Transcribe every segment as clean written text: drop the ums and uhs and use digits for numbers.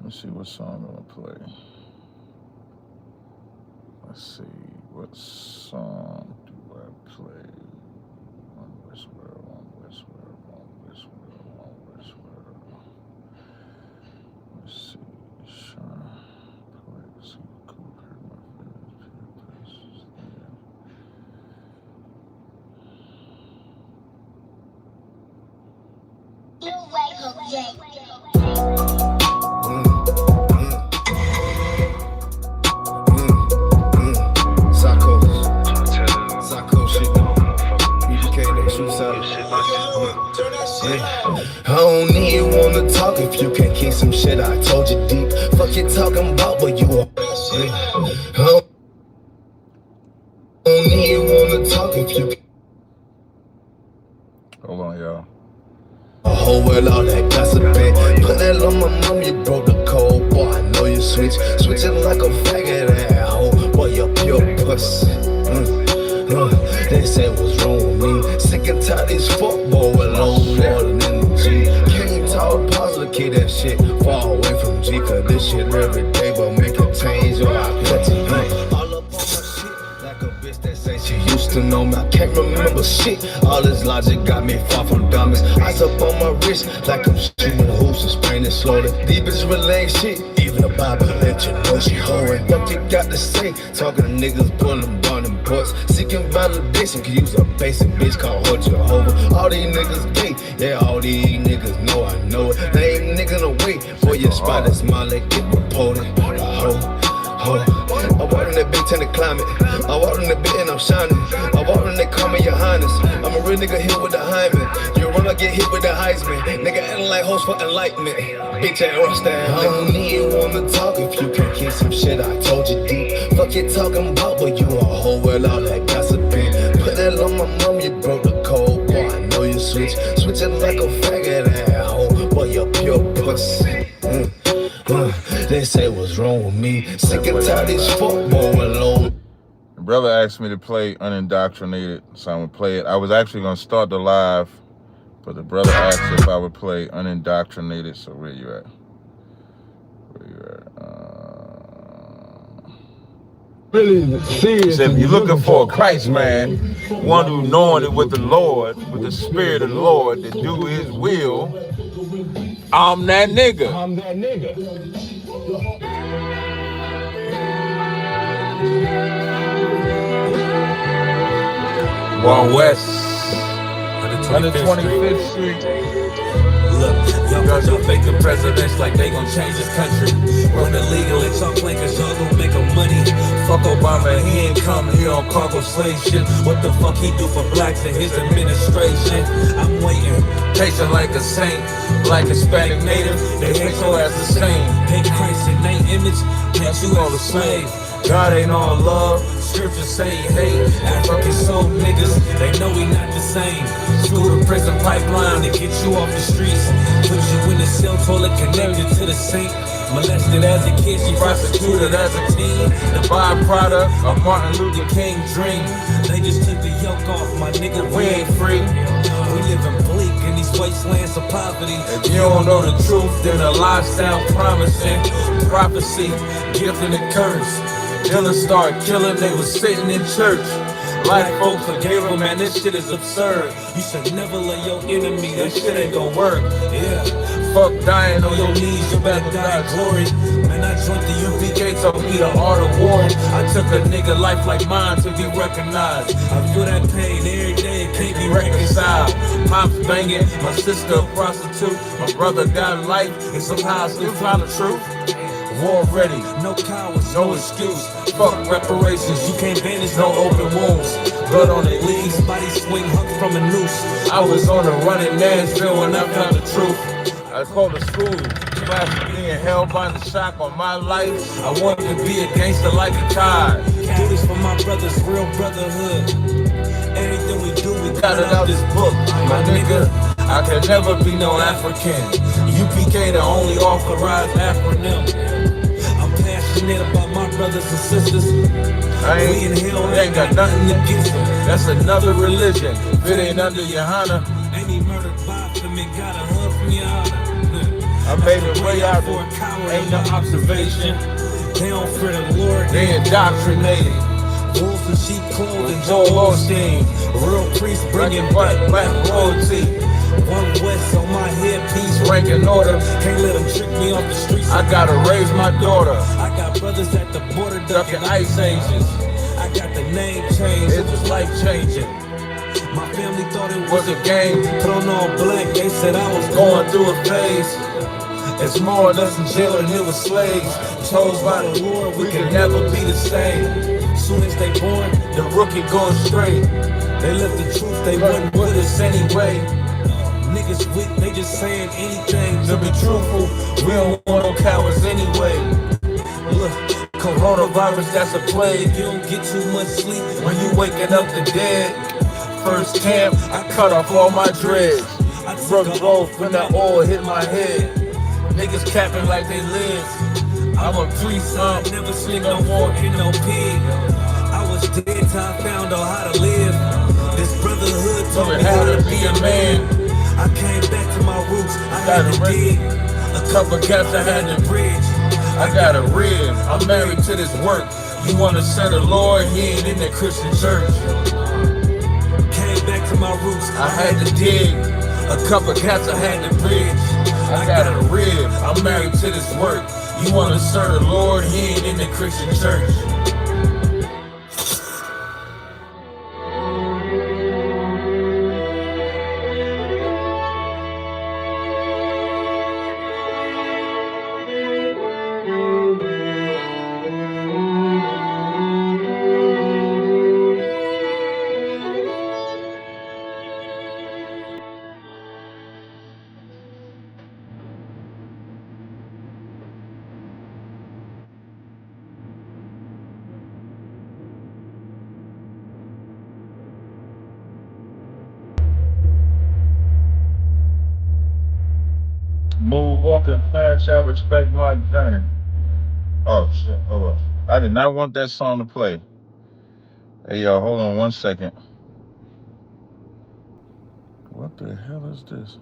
Let's see what song I'm gonna play. Let's see, what song do I play? One whisper, one whisper, one whisper, one whisper. Let's see, sure. Play, let's see, cool, hurt my feelings, I don't even wanna talk if you can't keep some shit I told you deep. Fuck you talking about, but you are. I don't even wanna talk if you can. Hold on, y'all. A whole world, all that gossiping. Put that on my mom, you broke the code. Boy, I know you switching like a faggot asshole. Boy, you're pure pussy. They say what's wrong with me. Sick and tired of these fuck boy with low more than energy. Can't talk positive, keep that shit far away from G. Cause this shit every day, but make it change or I cut you. All up on my shit like a bitch that say she used to know me. I can't remember shit. All this logic got me far from dummies. Ice up on my wrist like I'm shooting hoops and spraying it slowly. These bitches really ain't shit. Even the Bible let you know she hoeing. What you got to say? Talking to niggas pulling burning butts. Seeking validation, can use a basic bitch called her Jehovah. All these niggas gay, yeah, all these niggas know I know it. They ain't niggas no way for your spot is smile and get reported. I walk in that big tent climate. I walk in that bit and I'm shining. I walk in that call me your highness. I'm a real nigga hit with the hymen. You run, I get hit with the Heisman. Nigga acting like hoes for enlightenment. Bitch ain't rusty. I don't even wanna talk if you can't keep some shit I told you deep. Fuck you talking about, but you a whole world, all that gossiping. Put that on my mom, you broke the code. Boy, I know you switching like a faggot asshole. Boy, you're pure pussy. They say what's wrong with me. Sick and tired of these fuck boy alone. The brother asked me to play Unindoctrinated, so I'm gonna play it. I was actually gonna start the live, but the brother asked if I would play Unindoctrinated. So where you at? Where you at? Really serious. He said, if you're looking for a Christ man, one who knowing it with the Lord, with the Spirit of the Lord, to do His will, I'm that nigga. I'm that nigga. One West, 125th Street. Look, y'all fake the presidents like they gon' change this country. Run illegal and talk like cause y'all gon' make 'em money. Fuck Obama, he ain't come here on cargo slave shit. What the fuck he do for blacks in his administration? I'm waiting, patient like a saint. Black, Hispanic, Native, they hate your ass the same. Hate Christ in their image, paint you all the slave. God ain't all love, scriptures say hate. African soul niggas, they know we not the same. School to prison pipeline to get you off the streets. Put you in the cell toilet connected to the sink. Molested as a kid, she prosecuted as a teen. The byproduct of Martin Luther King's dream. They just took the yoke off, my nigga, we ain't free. We living bleak in these wastelands of poverty. If you don't know the truth, then the lifestyle promising. Prophecy, gift and a curse. Dealers started killing, they was sitting in church. Black folks forgave them, man, this shit is absurd. You should never let your enemy, that shit ain't gon' work. Yeah, fuck dying on your knees, you better die in glory. Man, I joined the UPK, told me the art of war. I took a nigga life like mine to be recognized. I feel that pain every day, it can't be reconciled. Pops banging, my sister a prostitute. My brother got life, and somehow I still find the truth. War ready, no cowards, no excuse. Fuck reparations, you can't bandage no open wounds. Blood on their leaves, body swing hung from a noose. I was on a run in Nashville when I found the truth. I called the school, class being held by the shock on my life. I wanted to be a gangster like a tide. Do this for my brothers, real brotherhood. Anything we do, we got it out this book, my nigga. I can never be no African. UPK the only authorized acronym. I'm passionate about my brothers and sisters. We in hell ain't got nothing against them. That's another religion. If it ain't under Johanna, ain't he murdered by for me? Got a hug from Johanna. I made it way out for a coward. Ain't no observation. They don't fear the Lord. They indoctrinated. Wolves in sheep clothing. Joel Osteen. Real priest bringing back black royalty. One West on my headpiece, ranking order. Can't let them trick me off the streets. I gotta raise my daughter. I got brothers at the border ducking ice ages. I got the name changed. It was life changing. My family thought it was a game. Put on all black. They said I was going through a phase. It's more of us in jail than it was slaves. Chose by the Lord, we can never be the same. Soon as they born, the rookie going straight. They left the truth, they wasn't with us anyway. Niggas weak, they just saying anything to be truthful. We don't want no cowards anyway. Look, coronavirus, that's a plague. You don't get too much sleep when you waking up the dead. First camp, I cut off all my dreads. I broke off when that oil hit my head. Niggas capping like they live. I'm a priest, son, never seen no more in no pig. I was dead till I found out how to live. This brotherhood taught me how to be a man. I came back to my roots, I had to dig. A couple gaps I had to bridge. I got a rib, I'm married to this work. You wanna serve the Lord, he ain't in that Christian church. Came back to my roots, I had to dig. A couple gaps I had to bridge. I got a rib, I'm married to this work. You wanna serve the Lord, he ain't in the Christian church. Move up and plan shall respect my journey. Oh shit, hold on. I did not want that song to play. Hey y'all, hold on 1 second. What the hell is this?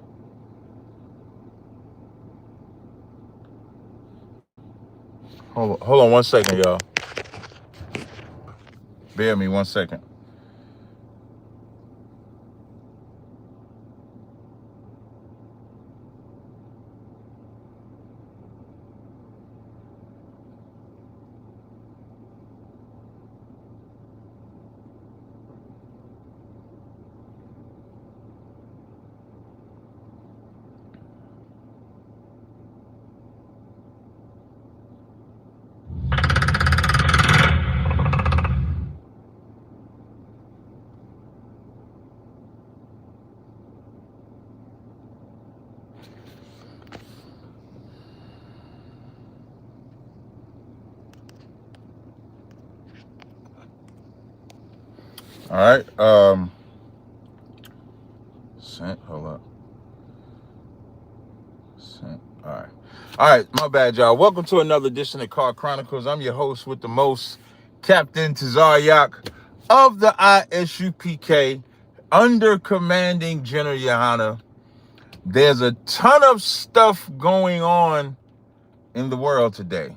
Hold on 1 second, y'all. Bear me 1 second. All right. Sent. Hold up. Sent. All right. My bad, y'all. Welcome to another edition of Car Chronicles. I'm your host with the most, Captain Tazaryach of the ISUPK, under commanding General Johanna. There's a ton of stuff going on in the world today.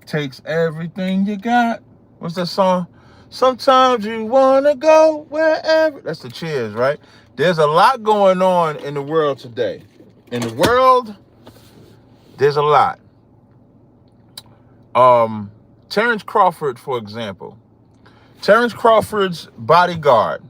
Takes everything you got. What's that song? Sometimes you want to go wherever. That's the Cheers, right? There's a lot going on in the world today. In the world, there's a lot. Terrance Crawford, for example. Terrance Crawford's bodyguard.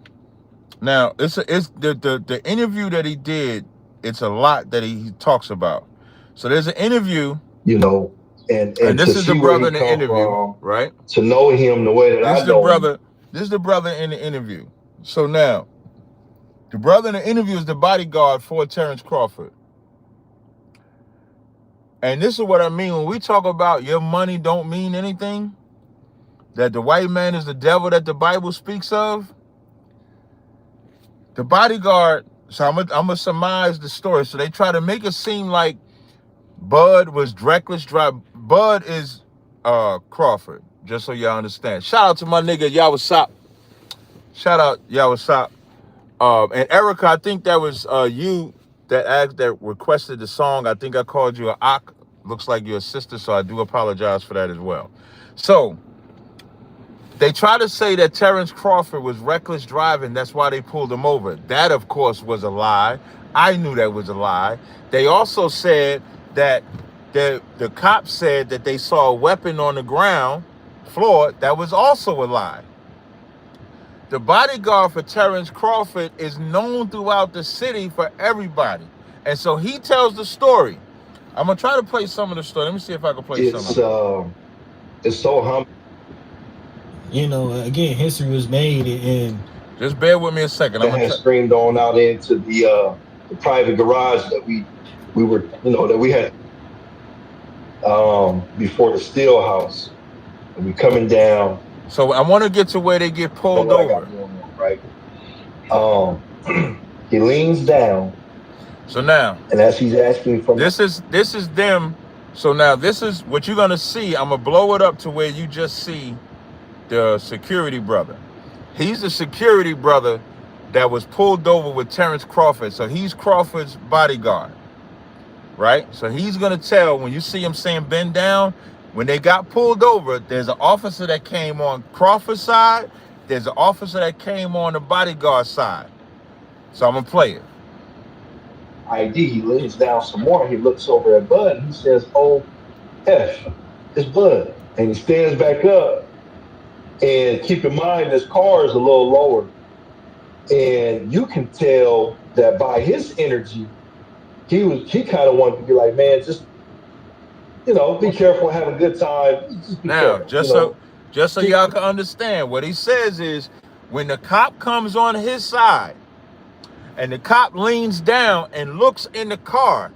Now, it's the interview that he did, it's a lot that he talks about. So there's an interview. You know, and this is the brother in the interview, right? To know him the way that I know him. This is the brother in the interview. So now, the brother in the interview is the bodyguard for Terrance Crawford. And this is what I mean when we talk about your money don't mean anything, that the white man is the devil that the Bible speaks of. The bodyguard So I'm gonna surmise the story. So they try to make it seem like Bud was reckless drive. Bud is Crawford, just so y'all understand. Shout out to my nigga Yawasop. Shout out Yawasop. And Erica, I think that was you that requested the song. I think I called you an Ak. Looks like you're a sister, so I do apologize for that as well. So they try to say that Terrance Crawford was reckless driving. That's why they pulled him over. That, of course, was a lie. I knew that was a lie. They also said that the cops said that they saw a weapon on the ground floor. That was also a lie. The bodyguard for Terrance Crawford is known throughout the city for everybody. And so he tells the story. I'm going to try to play some of the story. Let me see if I can play some of it. It's so humble. You know, again, history was made, and just bear with me a second. I had streamed on out into the private garage that we were, that we had before the Steel House, and we coming down. So I want to get to where they get pulled over. Right. He leans down. So now, and as he's asking for this is them. So now this is what you're gonna see. I'm gonna blow it up to where you just see the security brother. He's the security brother that was pulled over with Terrance Crawford. So he's Crawford's bodyguard, right? So he's gonna tell when you see him saying bend down. When they got pulled over, there's an officer that came on Crawford's side. There's an officer that came on the bodyguard side. So I'm going to play it. ID, he leans down some more. He looks over at Bud and he says, "Oh, F, it's Bud." And he stands back up. And keep in mind, this car is a little lower. And you can tell that by his energy, he kind of wanted to be like, man, just, be careful, have a good time. Now, just so y'all can understand, what he says is when the cop comes on his side and the cop leans down and looks in the car,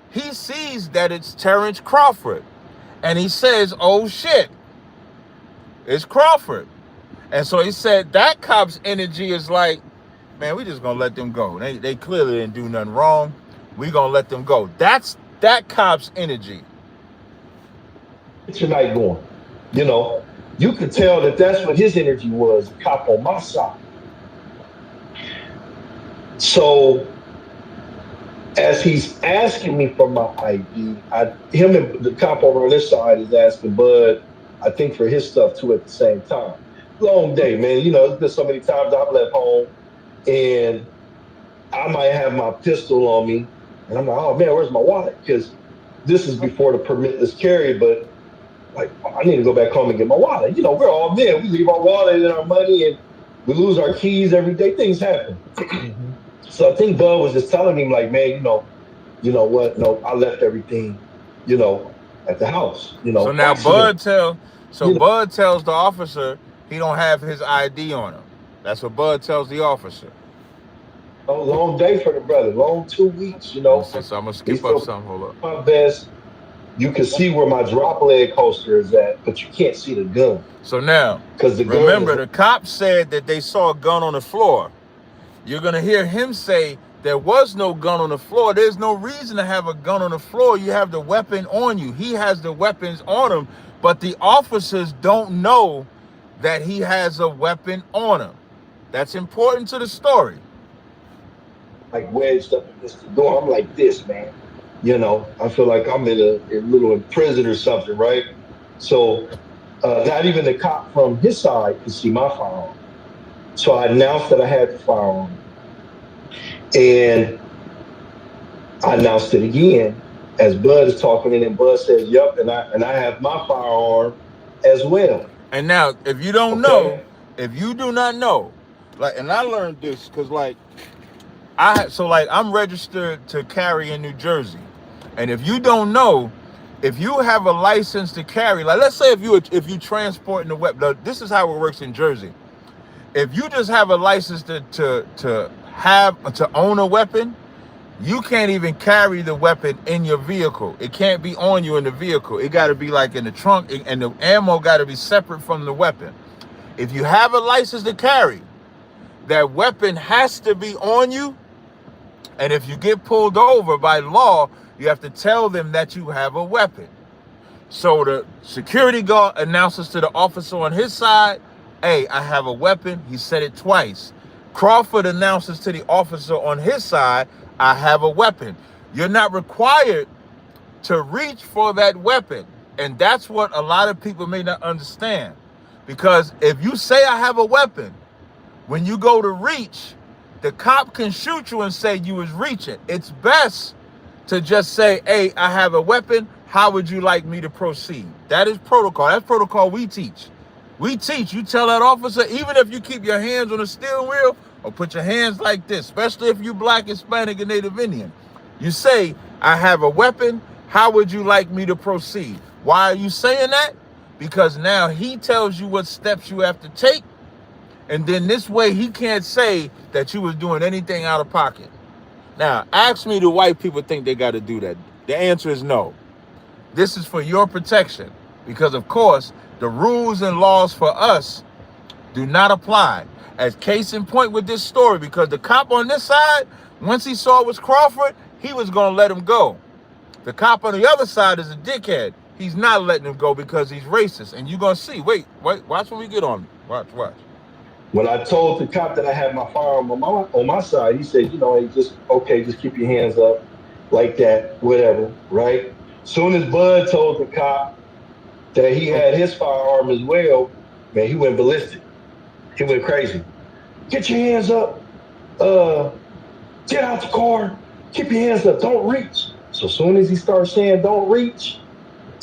he sees that it's Terrance Crawford. And he says, oh shit, it's Crawford. And so he said that cop's energy is like, man, we just gonna let them go. They clearly didn't do nothing wrong. We gonna let them go. That's that cop's energy. Get your night going. You could tell that that's what his energy was, the cop on my side. So as he's asking me for my ID, him and the cop over on this side is asking Bud, I think, for his stuff too at the same time. Long day, man. There's been so many times I've left home and I might have my pistol on me and I'm like, oh man, where's my wallet? Because this is before the permitless carry, but like, I need to go back home and get my wallet. We're all men. We leave our wallet and our money and we lose our keys every day. Things happen. So I think Bud was just telling him like, man, you know what? No, I left everything, at the house. So now Bud tells the officer he don't have his ID on him. That's what Bud tells the officer. Oh, long day for the brother. Long 2 weeks, So I'm gonna skip up something. Hold up. My best. You can see where my drop leg holster is at, but you can't see the gun. So now, remember, the cop said that they saw a gun on the floor. You're going to hear him say there was no gun on the floor. There's no reason to have a gun on the floor. You have the weapon on you. He has the weapons on him, but the officers don't know that he has a weapon on him. That's important to the story. Like wedged up against the door. I'm like this, man. I feel like I'm in a little prison or something, right? So not even the cop from his side could see my firearm. So I announced that I had the firearm. And I announced it again as Bud is talking, and then Bud says, yep, and I have my firearm as well. And now, if you don't know, if you do not know, and I learned this because I'm registered to carry in New Jersey. And if you don't know, if you have a license to carry, let's say if you transporting the weapon, this is how it works in Jersey. If you just have a license to own a weapon, you can't even carry the weapon in your vehicle. It can't be on you in the vehicle. It got to be in the trunk, and the ammo got to be separate from the weapon. If you have a license to carry, that weapon has to be on you And if you get pulled over by law, you have to tell them that you have a weapon. So the security guard announces to the officer on his side, hey, I have a weapon. He said it twice. Crawford announces to the officer on his side, I have a weapon. You're not required to reach for that weapon. And that's what a lot of people may not understand. Because if you say I have a weapon, when you go to reach, the cop can shoot you and say you was reaching. It's best to just say, hey, I have a weapon. How would you like me to proceed? That is protocol. That's protocol we teach. We teach. You tell that officer, even if you keep your hands on the steering wheel or put your hands like this, especially if you Black, Hispanic, and Native Indian, you say, I have a weapon. How would you like me to proceed? Why are you saying that? Because now he tells you what steps you have to take. And then this way he can't say that you was doing anything out of pocket. Now, ask me, do white people think they got to do that? The answer is no. This is for your protection. Because, of course, the rules and laws for us do not apply. As case in point with this story, because the cop on this side, once he saw it was Crawford, he was going to let him go. The cop on the other side is a dickhead. He's not letting him go because he's racist. And you're going to see. Wait, watch when we get on. Watch. When I told the cop that I had my firearm on my side, he said, hey, just keep your hands up like that, whatever, right? Soon as Bud told the cop that he had his firearm as well, man, he went ballistic. He went crazy. Get your hands up. Get out the car. Keep your hands up. Don't reach. So soon as he starts saying don't reach,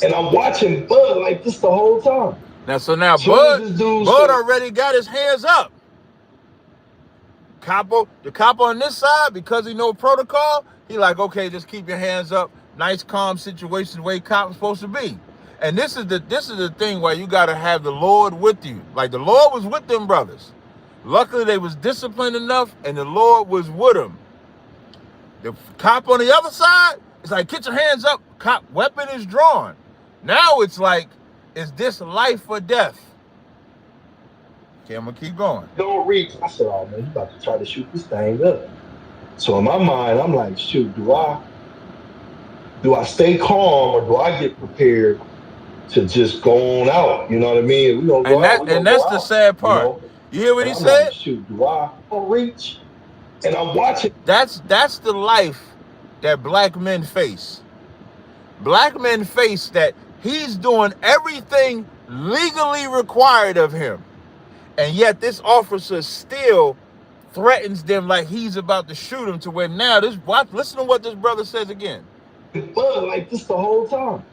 and I'm watching Bud like this the whole time. Now Bud already got his hands up. The cop on this side, because he know protocol, he like, okay, just keep your hands up. Nice, calm situation, the way cops supposed to be. And this is the thing where you got to have the Lord with you. Like the Lord was with them brothers. Luckily, they was disciplined enough, and the Lord was with them. The cop on the other side, it's like, get your hands up. Cop weapon is drawn. Now it's like, is this life or death? Okay, I'm gonna keep going. Don't reach. I said, oh man, you about to try to shoot this thing up. So in my mind, I'm like, shoot, do I stay calm or do I get prepared to just go on out? You know what I mean? We gonna go out. And that's the sad part. You hear what he said? Like, shoot, do I reach? And I'm watching. That's the life that Black men face. Black men face that he's doing everything legally required of him. And yet this officer still threatens them like he's about to shoot him, to where now listen to what this brother says again. Bud like this the whole time.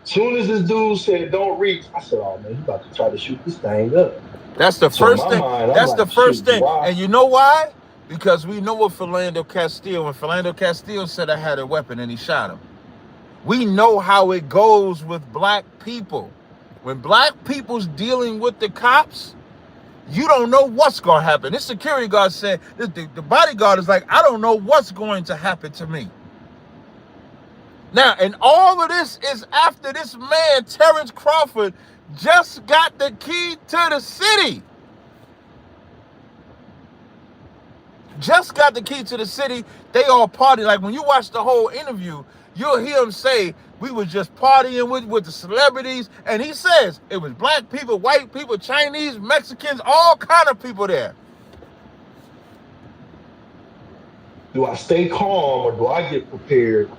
Soon as this dude said don't reach, I said, oh man, you about to try to shoot this thing up. That's the first thing. That's the first thing. And you know why? Because we know what Philando Castile, when Philando Castile said I had a weapon and he shot him. We know how it goes with Black people. When Black people's dealing with the cops, you don't know what's going to happen. This security guard said, the bodyguard is like, I don't know what's going to happen to me. Now, and all of this is after this man, Terrance Crawford, just got the key to the city. Just got the key to the city. They all party. Like when you watch the whole interview, you'll hear him say, we was just partying with the celebrities. And he says it was Black people, white people, Chinese, Mexicans, all kind of people there. Do I stay calm or do I get prepared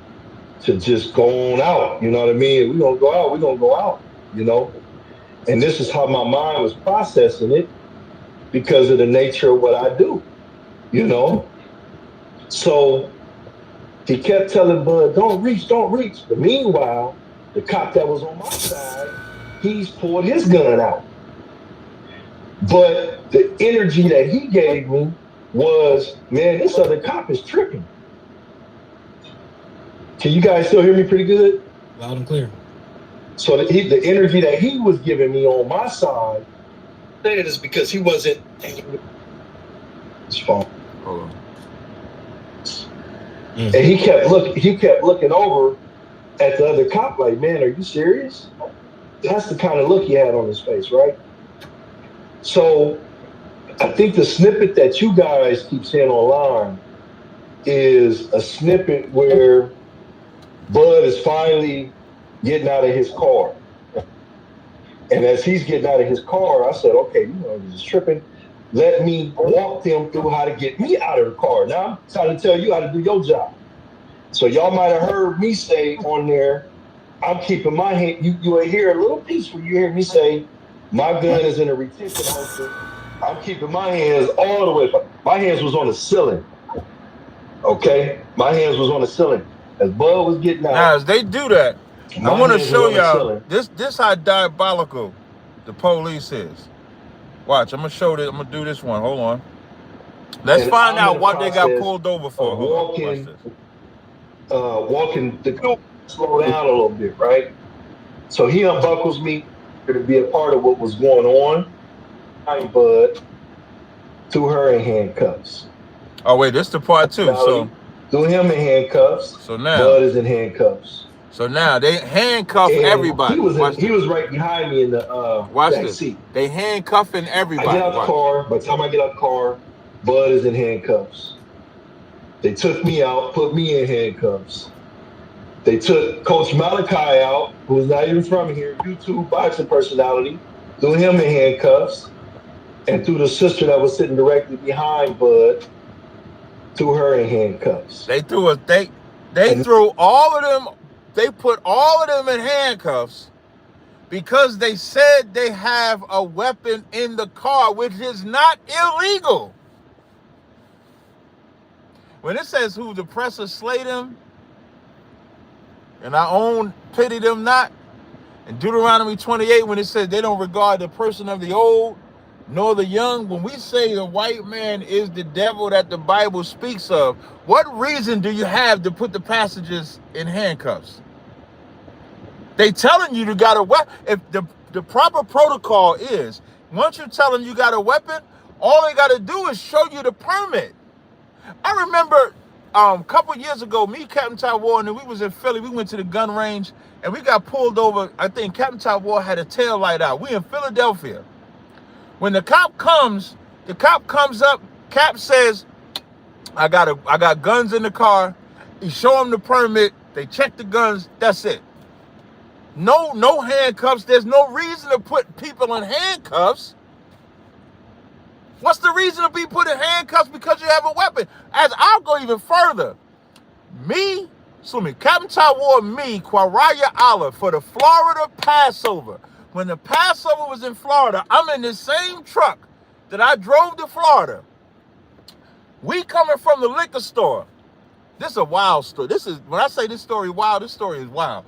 to just go on out? You know what I mean? We're going to go out, you know? And this is how my mind was processing it because of the nature of what I do, you know? So he kept telling Bud, don't reach. But meanwhile, the cop that was on my side, he's pulled his gun out. But the energy that he gave me was, man, this other cop is tripping. Can you guys still hear me pretty good? Loud and clear. So the energy that he was giving me on my side, that is because he wasn't. His phone. Hold on. And he kept looking over at the other cop like, man, are you serious? That's the kind of look he had on his face, right? So I think the snippet that you guys keep seeing online is a snippet where Bud is finally getting out of his car. And as he's getting out of his car, I said, okay, this is tripping. Let me walk them through how to get me out of the car. Now I'm trying to tell you how to do your job. So y'all might have heard me say on there, I'm keeping my hand. You will hear a little piece where you hear me say, my gun is in a retention holster. I'm keeping my hands all the way. My hands was on the ceiling. Okay? My hands was on the ceiling. As Bud was getting out. Now, as they do that, I want to show y'all this how diabolical the police is. Watch, I'm going to show this. I'm going to do this one. Hold on. Let's find out what they got pulled over for. Walking the car, slow down a little bit, right? So he unbuckles me to be a part of what was going on. I'm Bud, threw her in handcuffs. Oh wait, this the part two. So threw him in handcuffs. So now Bud is in handcuffs. So now they handcuff everybody. He was right behind me in the back seat. They handcuffing everybody. I get out the car. By the time I get out the car, Bud is in handcuffs. They took me out, put me in handcuffs. They took Coach Malachi out, who's not even from here, YouTube boxing personality, threw him in handcuffs, and threw the sister that was sitting directly behind Bud, threw her in handcuffs. They threw all of them. They put all of them in handcuffs because they said they have a weapon in the car, which is not illegal. When it says who the oppressor slay them, and our own pity them not, in Deuteronomy 28, when it says they don't regard the person of the old nor the young, when we say the white man is the devil that the Bible speaks of, what reason do you have to put the passages in handcuffs? They telling you got a weapon. If the proper protocol is, once you tell them you got a weapon, all they got to do is show you the permit. I remember a couple years ago, me, Captain Ty Ward, and we was in Philly. We went to the gun range, and we got pulled over. I think Captain Ty Ward had a tail light out. We in Philadelphia. When the cop comes up, Cap says, I got guns in the car. He show him the permit. They check the guns. That's it. No handcuffs. There's no reason to put people in handcuffs. What's the reason to be put in handcuffs? Because you have a weapon. As I'll go even further. Captain Ty Ward, Quaraya Allah, for the Florida Passover. When the Passover was in Florida, I'm in the same truck that I drove to Florida. We coming from the liquor store. This is a wild story. When I say this story wild, this story is wild.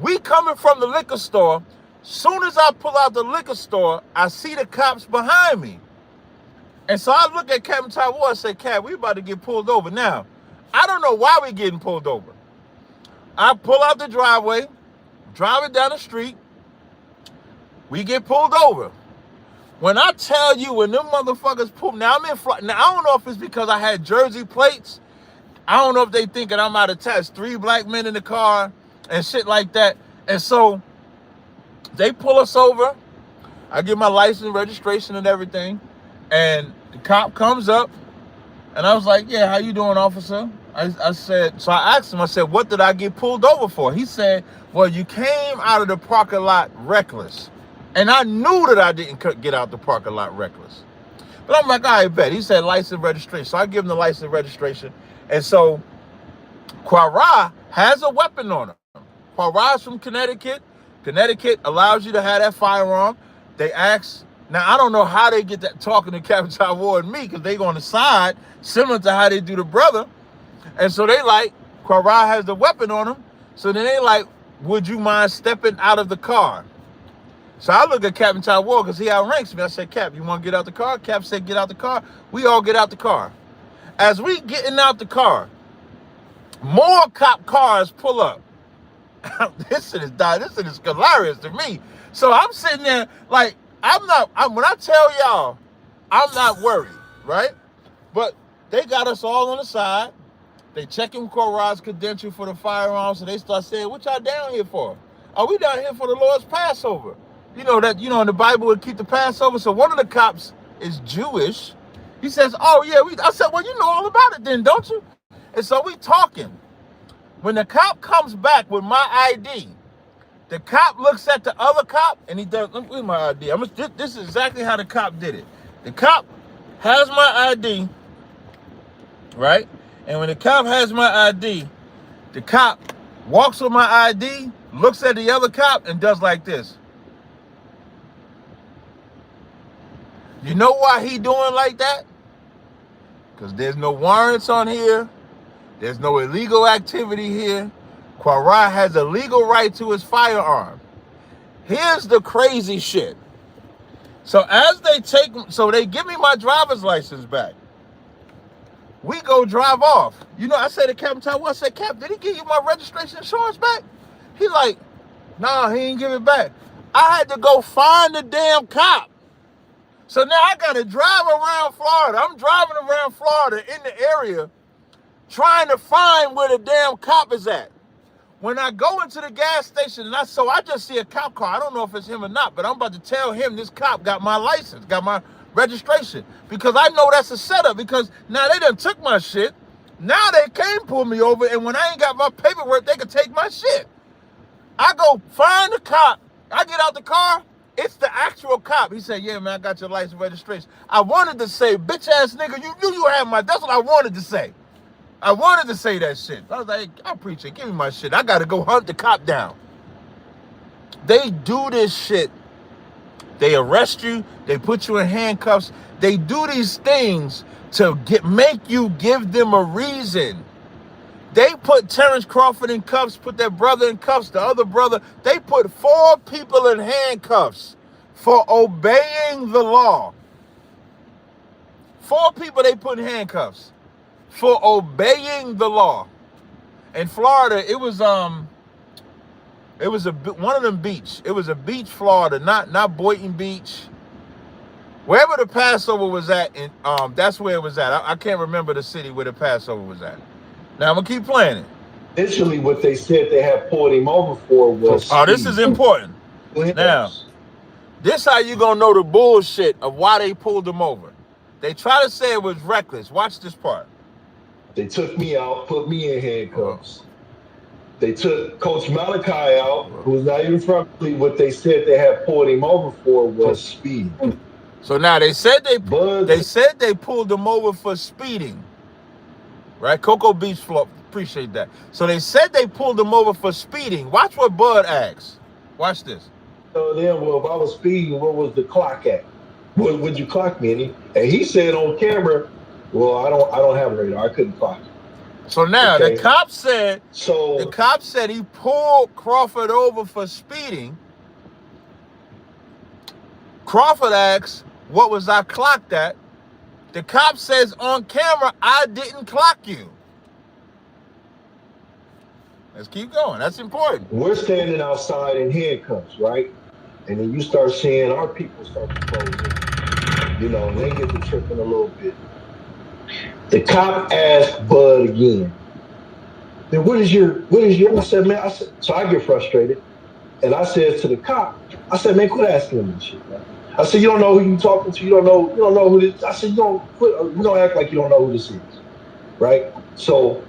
We coming from the liquor store. Soon as I pull out the liquor store, I see the cops behind me. And so I look at Captain Ty Ward and say, Cap, we about to get pulled over. Now, I don't know why we getting pulled over. I pull out the driveway, drive it down the street. We get pulled over. When I tell you, when them motherfuckers pull, now I'm in Florida. Now, I don't know if it's because I had Jersey plates. I don't know if they thinking I'm out of touch. 3 black men in the car and shit like that. And so they pull us over. I get my license, registration, and everything. And the cop comes up. And I was like, yeah, how you doing, officer? I said, so I asked him, I said, what did I get pulled over for? He said, well, you came out of the parking lot reckless. And I knew that I didn't get out the parking lot reckless. But I'm like, all right, bet. He said license registration. So I give him the license registration. And so Quara has a weapon on him. Quara's from Connecticut. Connecticut allows you to have that firearm. They ask, now I don't know how they get that talking to Captain Ty Ward and me, because they go on the side, similar to how they do the brother. And so they like, Quara has the weapon on him. So then they like, would you mind stepping out of the car? So I look at Captain Ty Ward because he outranks me. I said, Cap, you want to get out the car? Cap said, get out the car. We all get out the car. As we getting out the car, more cop cars pull up. This shit is hilarious to me. So I'm sitting there like, when I tell y'all, I'm not worried, right? But they got us all on the side. They checking Quara's credential for the firearms. So they start saying, what y'all down here for? Oh, we down here for the Lord's Passover. In the Bible would keep the Passover. So one of the cops is Jewish. He says, oh yeah, I said, well, you know all about it then, don't you? And so we talking. When the cop comes back with my ID, the cop looks at the other cop and he does, where's my ID? This is exactly how the cop did it. The cop has my ID, right? And when the cop has my ID, the cop walks with my ID, looks at the other cop and does like this. You know why he doing like that? Because there's no warrants on here. There's no illegal activity here. Quara has a legal right to his firearm. Here's the crazy shit. So they give me my driver's license back. We go drive off. You know, I said to Captain Taiwan, I said, Cap, did he give you my registration insurance back? He like, nah, he ain't give it back. I had to go find the damn cop. So now I got to drive around Florida. I'm driving around Florida in the area trying to find where the damn cop is at. When I go into the gas station, I just see a cop car. I don't know if it's him or not, but I'm about to tell him this cop got my license, got my registration, because I know that's a setup, because now they done took my shit. Now they can't pull me over, and when I ain't got my paperwork, they can take my shit. I go find the cop. I get out the car. It's the actual cop. He said, yeah, man, I got your license registration. I wanted to say, bitch ass nigga, you knew you had my, that's what I wanted to say. I wanted to say that shit. I was like, I appreciate it. Give me my shit. I got to go hunt the cop down. They do this shit. They arrest you. They put you in handcuffs. They do these things to make you give them a reason. They put Terrance Crawford in cuffs, put their brother in cuffs, the other brother. They put 4 people in handcuffs for obeying the law. 4 people they put in handcuffs for obeying the law. In Florida, it was one of them beach. It was a beach, Florida, not Boynton Beach. Wherever the Passover was at, that's where it was at. I can't remember the city where the Passover was at. Now I'm gonna keep playing it. Initially, what they said they had pulled him over for was. Oh, this is important. Now, this how you gonna know the bullshit of why they pulled him over. They try to say it was reckless. Watch this part. They took me out, put me in handcuffs. They took Coach Malachi out, who's not even from me. What they said they had pulled him over for was speeding. So now they said they pulled him over for speeding. Right? Cocoa Beach, Florida. Appreciate that. So they said they pulled him over for speeding. Watch what Bud asks. Watch this. So then, well, if I was speeding, what was the clock at? Would you clock me? And he said on camera, well, I don't have a radar. I couldn't clock you. So now okay. the cop said he pulled Crawford over for speeding. Crawford asks, what was I clocked at? The cop says on camera, I didn't clock you. Let's keep going. That's important. We're standing outside in handcuffs, right? And then you start seeing our people start to close in. You know, they get to tripping a little bit. The cop asked Bud again, then what is your, I said, man, so I get frustrated. And I said to the cop, I said, man, quit asking him this shit, man. I said, you don't know who you talking to. You don't know who this. I said, you don't act like you don't know who this is, right? So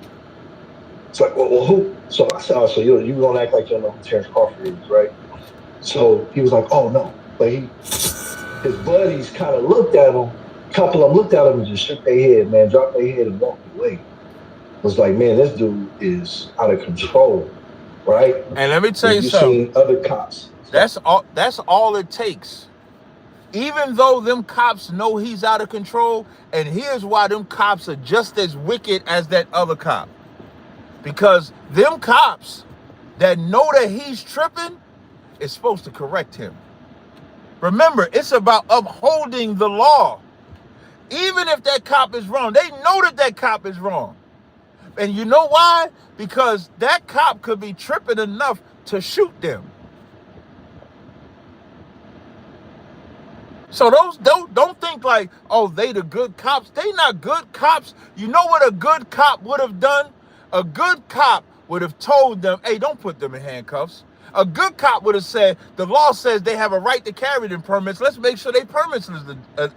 it's like, well, who? So I said, oh, so you don't act like you don't know who Terrance Crawford is, right? So he was like, oh no, but his buddies kind of looked at him. A couple of them looked at him and just shook their head, man, dropped their head and walked away. Was like, man, this dude is out of control, right? And let me tell you something. Seen other cops. That's all it takes. Even though them cops know he's out of control, and here's why them cops are just as wicked as that other cop. Because them cops that know that he's tripping is supposed to correct him. Remember, it's about upholding the law. Even if that cop is wrong, they know that cop is wrong. And you know why? Because that cop could be tripping enough to shoot them. So don't think like, oh, they the good cops. They not good cops. You know what a good cop would have done? A good cop would have told them, hey, don't put them in handcuffs. A good cop would have said, the law says they have a right to carry them permits. Let's make sure their permits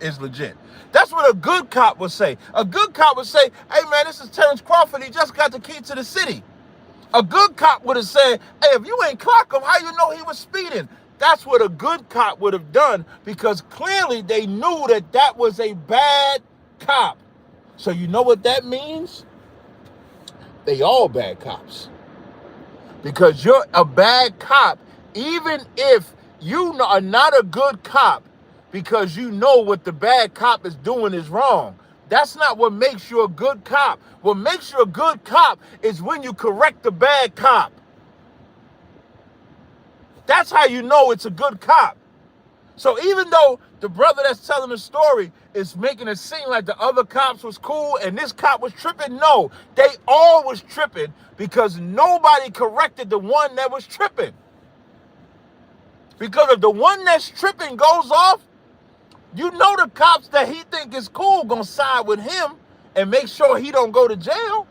is legit. That's what a good cop would say. A good cop would say, hey, man, this is Terrance Crawford. He just got the key to the city. A good cop would have said, hey, if you ain't clock him, how you know he was speeding? That's what a good cop would have done, because clearly they knew that that was a bad cop. So you know what that means? They all bad cops. Because you're a bad cop, even if you are not a good cop, because you know what the bad cop is doing is wrong. That's not what makes you a good cop. What makes you a good cop is when you correct the bad cop. That's how you know it's a good cop. So even though the brother that's telling the story is making it seem like the other cops was cool and this cop was tripping, no, they all was tripping because nobody corrected the one that was tripping. Because if the one that's tripping goes off, you know the cops that he think is cool gonna side with him and make sure he don't go to jail.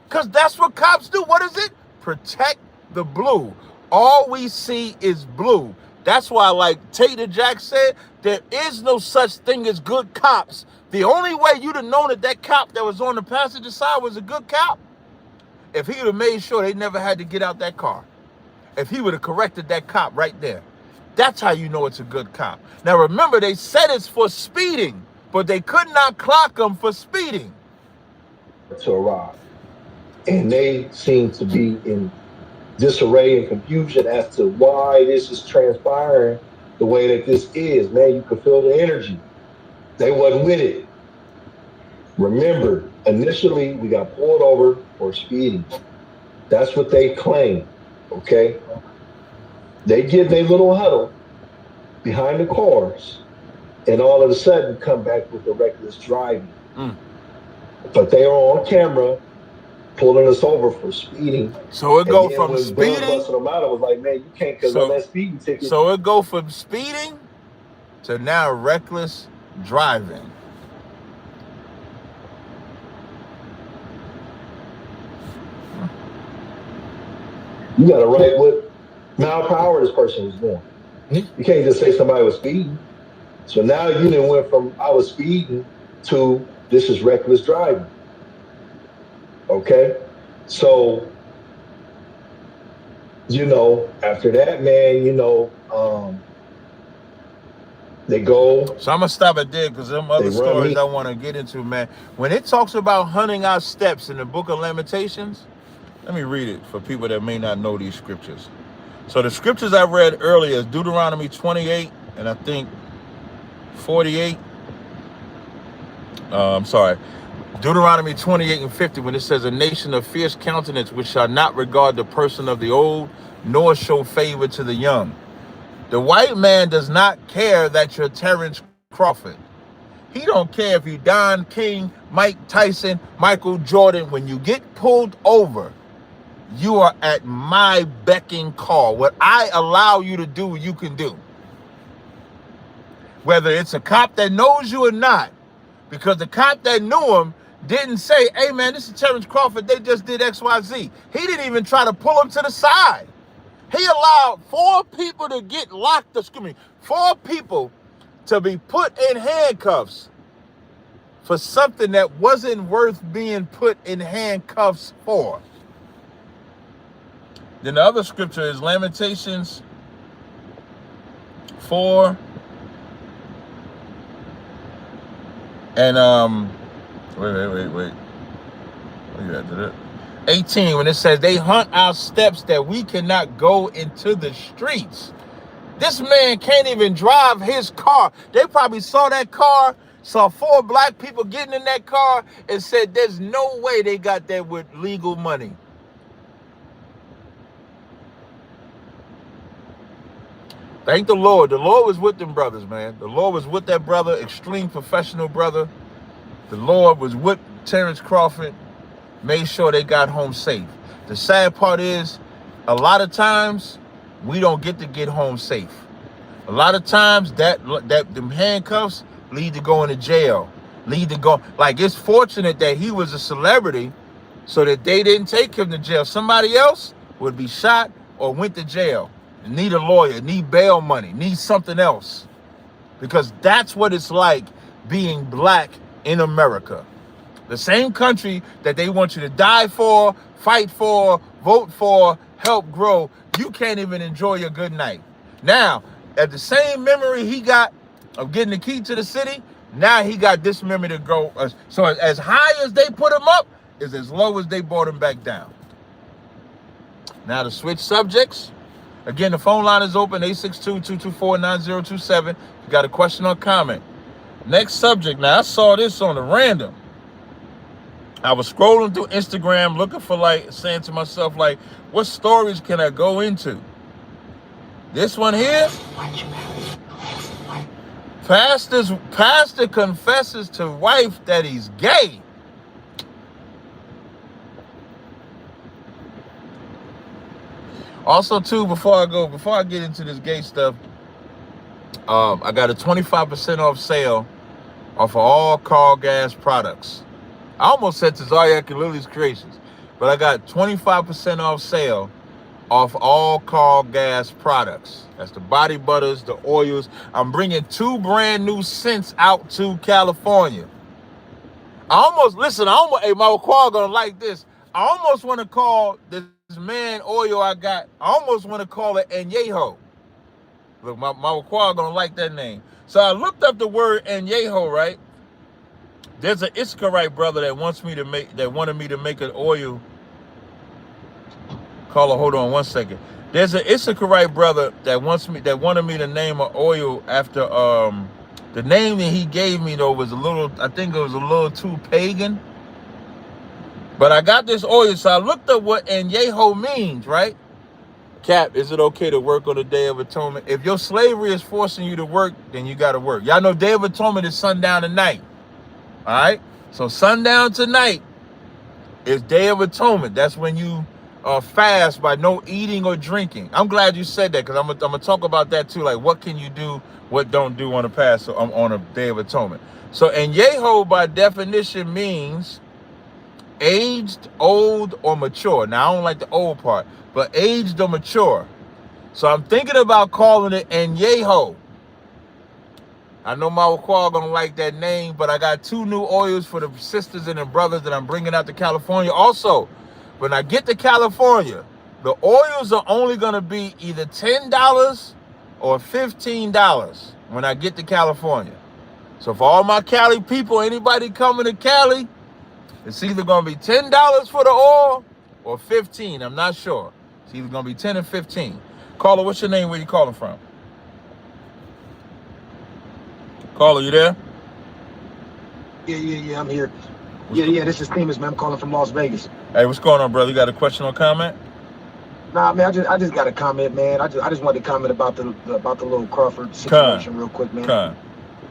Because that's what cops do. What is it? Protect the blue. All we see is blue. That's why, like Tazaryach said, there is no such thing as good cops. The only way you'd have known that cop that was on the passenger side was a good cop, if he would have made sure they never had to get out that car. If he would have corrected that cop right there. That's how you know it's a good cop. Now remember, they said it's for speeding, but they could not clock him for speeding. To arrive. And they seem to be in disarray and confusion as to why this is transpiring the way that this is. Man, you can feel the energy. They wasn't with it. Remember, initially we got pulled over for speeding. That's what they claim, okay? They get their little huddle behind the cars and all of a sudden come back with the reckless driving. But they are on camera pulling us over for speeding. So it go from speeding. Them out, I was like, man, you can't, because on that speeding ticket. So it go from speeding to now reckless driving. You got to write what mile per hour this person was going. You can't just say somebody was speeding. So now you done went from I was speeding to this is reckless driving. Okay? So, after that, man, they go. So I'm going to stop it there because them other stories I want to get into, man. When it talks about hunting our steps in the book of Lamentations, let me read it for people that may not know these scriptures. So the scriptures I read earlier is Deuteronomy 28 and I think 48. Deuteronomy 28 and 50, when it says, a nation of fierce countenance which shall not regard the person of the old, nor show favor to the young. The white man does not care that you're Terrance Crawford. He don't care if you Don King, Mike Tyson, Michael Jordan. When you get pulled over, you are at my beck and call. What I allow you to do, you can do. Whether it's a cop that knows you or not, because the cop that knew him didn't say, hey, man, this is Terrance Crawford. They just did XYZ. He didn't even try to pull him to the side. He allowed 4 people to get locked, 4 people to be put in handcuffs for something that wasn't worth being put in handcuffs for. Then the other scripture is Lamentations 4 and wait. Where you at? Did it? 18, when it says they hunt our steps that we cannot go into the streets. This man can't even drive his car. They probably saw that car, saw 4 black people getting in that car and said there's no way they got there with legal money. Thank the Lord. The Lord was with them brothers, man. The Lord was with that brother, extreme professional brother. The Lord was with Terrance Crawford, made sure they got home safe. The sad part is, a lot of times, we don't get home safe. A lot of times, that them handcuffs lead to going to jail. Like, it's fortunate that he was a celebrity so that they didn't take him to jail. Somebody else would be shot, or went to jail, need a lawyer, need bail money, need something else. Because that's what it's like being black in America. The same country that they want you to die for, fight for, vote for, help grow. You can't even enjoy your good night. Now, at the same memory he got of getting the key to the city, now he got this memory to grow. So as high as they put him up is as low as they brought him back down. Now to switch subjects. Again, the phone line is open, 862-224-9027. You got a question or comment. Next subject. Now, I saw this on the random. I was scrolling through Instagram looking for, saying to myself, what stories can I go into? This one here. Pastor confesses to wife that he's gay. Also, too, before I get into this gay stuff, I got a 25% off sale off of all Carl Gas products. I almost said Tazaryach and Lily's Creations, but I got 25% off sale off all Carl Gas products. That's the body butters, the oils. I'm bringing 2 brand new scents out to California. Hey, my Qual gonna like this. I almost want to call this man oil I got, I almost want to call it Añejo. Look, my Qual gonna like that name. So I looked up the word Añejo, right? There's an Issacharite brother that wanted me to make an oil. Caller, hold on one second. There's an Issacharite brother that wanted me to name an oil after the name that he gave me though was a little too pagan. But I got this oil, so I looked up what Añejo means, right? Cap, is it okay to work on the Day of Atonement? If your slavery is forcing you to work, then you got to work. Y'all know Day of Atonement is sundown tonight. All right? So sundown tonight is Day of Atonement. That's when you fast by no eating or drinking. I'm glad you said that because I'm gonna talk about that too. Like, what can you do, what don't do on a on a Day of Atonement. So Añejo by definition means aged, old, or mature. Now, I don't like the old part, but aged or mature. So I'm thinking about calling it Añejo. I know my Qual gonna like that name, but I got 2 new oils for the sisters and the brothers that I'm bringing out to California. Also, when I get to California, the oils are only gonna be either $10 or $15 when I get to California. So for all my Cali people, anybody coming to Cali, it's either going to be $10 for the oil or $15. I'm not sure. It's either going to be 10 or 15. Caller, what's your name? Where you calling from? Caller, you there? Yeah, I'm here. Yeah, this is Themis, man. I'm calling from Las Vegas. Hey, what's going on, brother? You got a question or comment? Nah, man, I just got a comment, man. I just wanted to comment about the little Crawford situation real quick, man.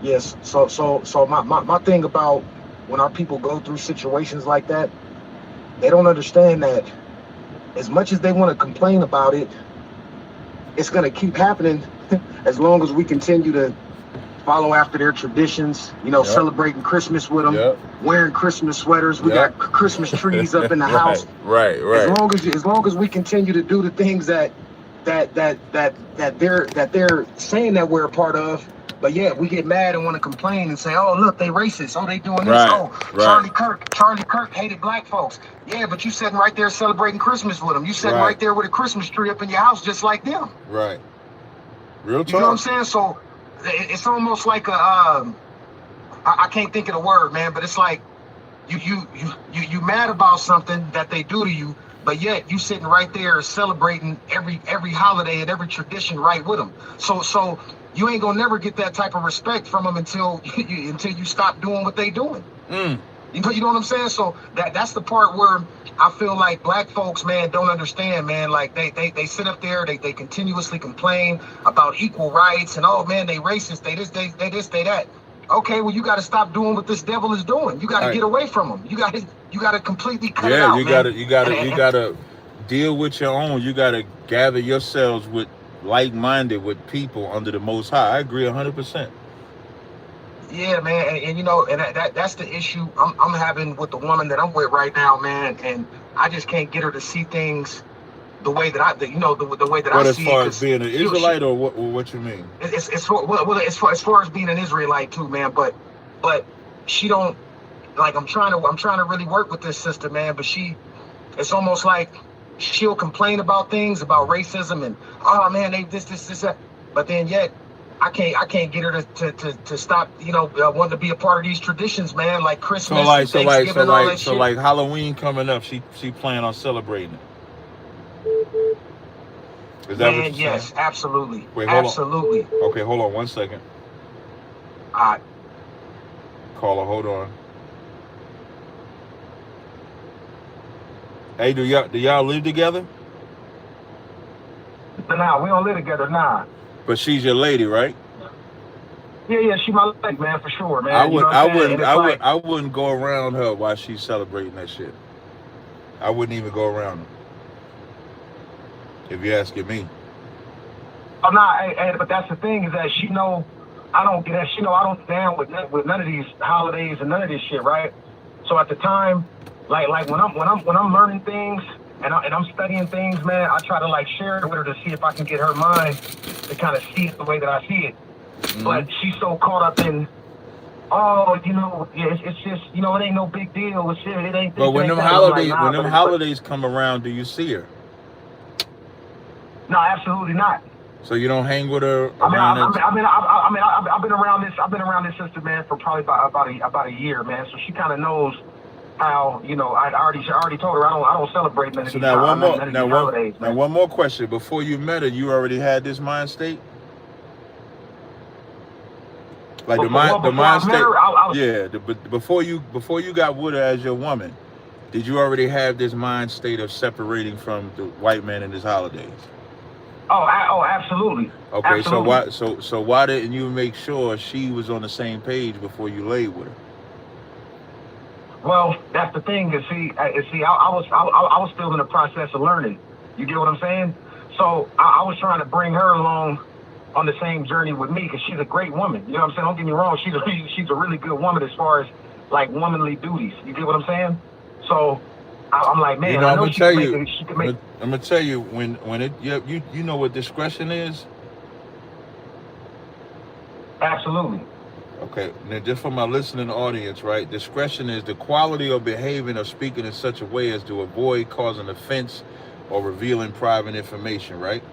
Yes. So my thing about when our people go through situations like that, they don't understand that as much as they want to complain about it, it's going to keep happening as long as we continue to follow after their traditions, celebrating Christmas with them, wearing Christmas sweaters. We got Christmas trees up in the house. Right. As long as we continue to do the things that they're saying that we're a part of, but yeah, we get mad and want to complain and say, "Oh, look, they racist. Oh, they doing this. Charlie Kirk hated black folks." Yeah, but you sitting right there celebrating Christmas with them. You sitting right there with a Christmas tree up in your house, just like them. Right. Real talk. You know what I'm saying? So it's almost like I can't think of the word, man, but it's like you mad about something that they do to you, but yet you sitting right there celebrating every holiday and every tradition right with them. So you ain't gonna never get that type of respect from them until you stop doing what they doing. You know what I'm saying? So that's the part where I feel like black folks, man, don't understand, man. Like they sit up there, they continuously complain about equal rights and man, they racist, they this, they that. Okay, well, you got to stop doing what this devil is doing. You got to get away from him. You got to completely cut it out. You got to deal with your own. You got to gather yourselves with like-minded with people under the Most High. I agree 100%. Yeah, man, and that's the issue I'm having with the woman that I'm with right now, man. And I just can't get her to see things the way that the way that What, I as see far it. as being an Israelite, or what you mean? It's as far as being an Israelite too, man. But she don't like. I'm trying to really work with this sister, man. But it's almost like she'll complain about things, about racism, and oh man, they this that. But then yet, I can't get her to stop, wanting to be a part of these traditions, man, like Christmas, Thanksgiving, all that shit. So like Halloween coming up, she plan on celebrating it. Is that what you're yes, saying? absolutely. Wait, hold on. Absolutely. Okay, hold on 1 second. All right. Caller, hold on. Hey, do y'all live together? Nah, we don't live together, nah. But she's your lady, right? Yeah, she my lady, man, for sure, man. I wouldn't go around her while she's celebrating that shit. I wouldn't even go around her. If you're asking me. Oh nah, but that's the thing is that she know I don't get that. She know I don't stand with none of these holidays and none of this shit, right? So at the time, like when I'm learning things and I'm studying things, man, I try to like share it with her to see if I can get her mind to kind of see it the way that I see it. Mm-hmm. But she's so caught up in, it's just, it ain't no big deal. It ain't. But when them holidays come around, do you see her? No, absolutely not. So you don't hang with her I've been around this sister, man, for probably about a year, man. So she kind of knows how, I already told her I don't celebrate none of these holidays. Now one more question. Before you met her, you already had this mind state? Like before you got with her as your woman, did you already have this mind state of separating from the white man and his holidays? Oh, absolutely. Okay, absolutely. so why didn't you make sure she was on the same page before you laid with her? Well, that's the thing. I was still in the process of learning. You get what I'm saying? So I was trying to bring her along on the same journey with me because she's a great woman. You know what I'm saying? Don't get me wrong. She's a really good woman as far as like womanly duties. You get what I'm saying? So I'm like, man, I'm gonna tell you when it you know what discretion is? Absolutely. Okay, now just for my listening audience, right? Discretion is the quality of behaving or speaking in such a way as to avoid causing offense or revealing private information, right?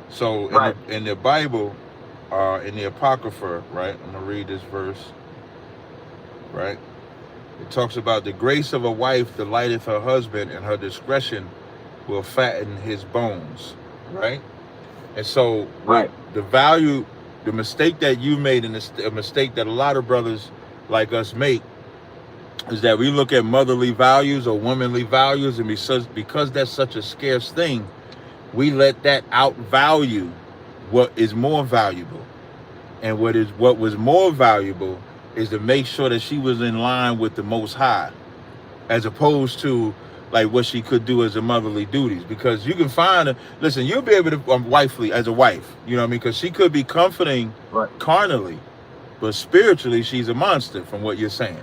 So in the Bible, in the Apocrypha, right? I'm gonna read this verse, right? It talks about the grace of a wife delighteth her husband, and her discretion will fatten his bones, right? And so the mistake that you made, and a mistake that a lot of brothers like us make, is that we look at motherly values or womanly values, and because that's such a scarce thing, we let that outvalue what is more valuable. And what was more valuable is to make sure that she was in line with the Most High, as opposed to like what she could do as a motherly duties. Because you can find her, listen, you'll be able to wifely as a wife, you know what I mean? Because she could be comforting carnally, but spiritually she's a monster from what you're saying.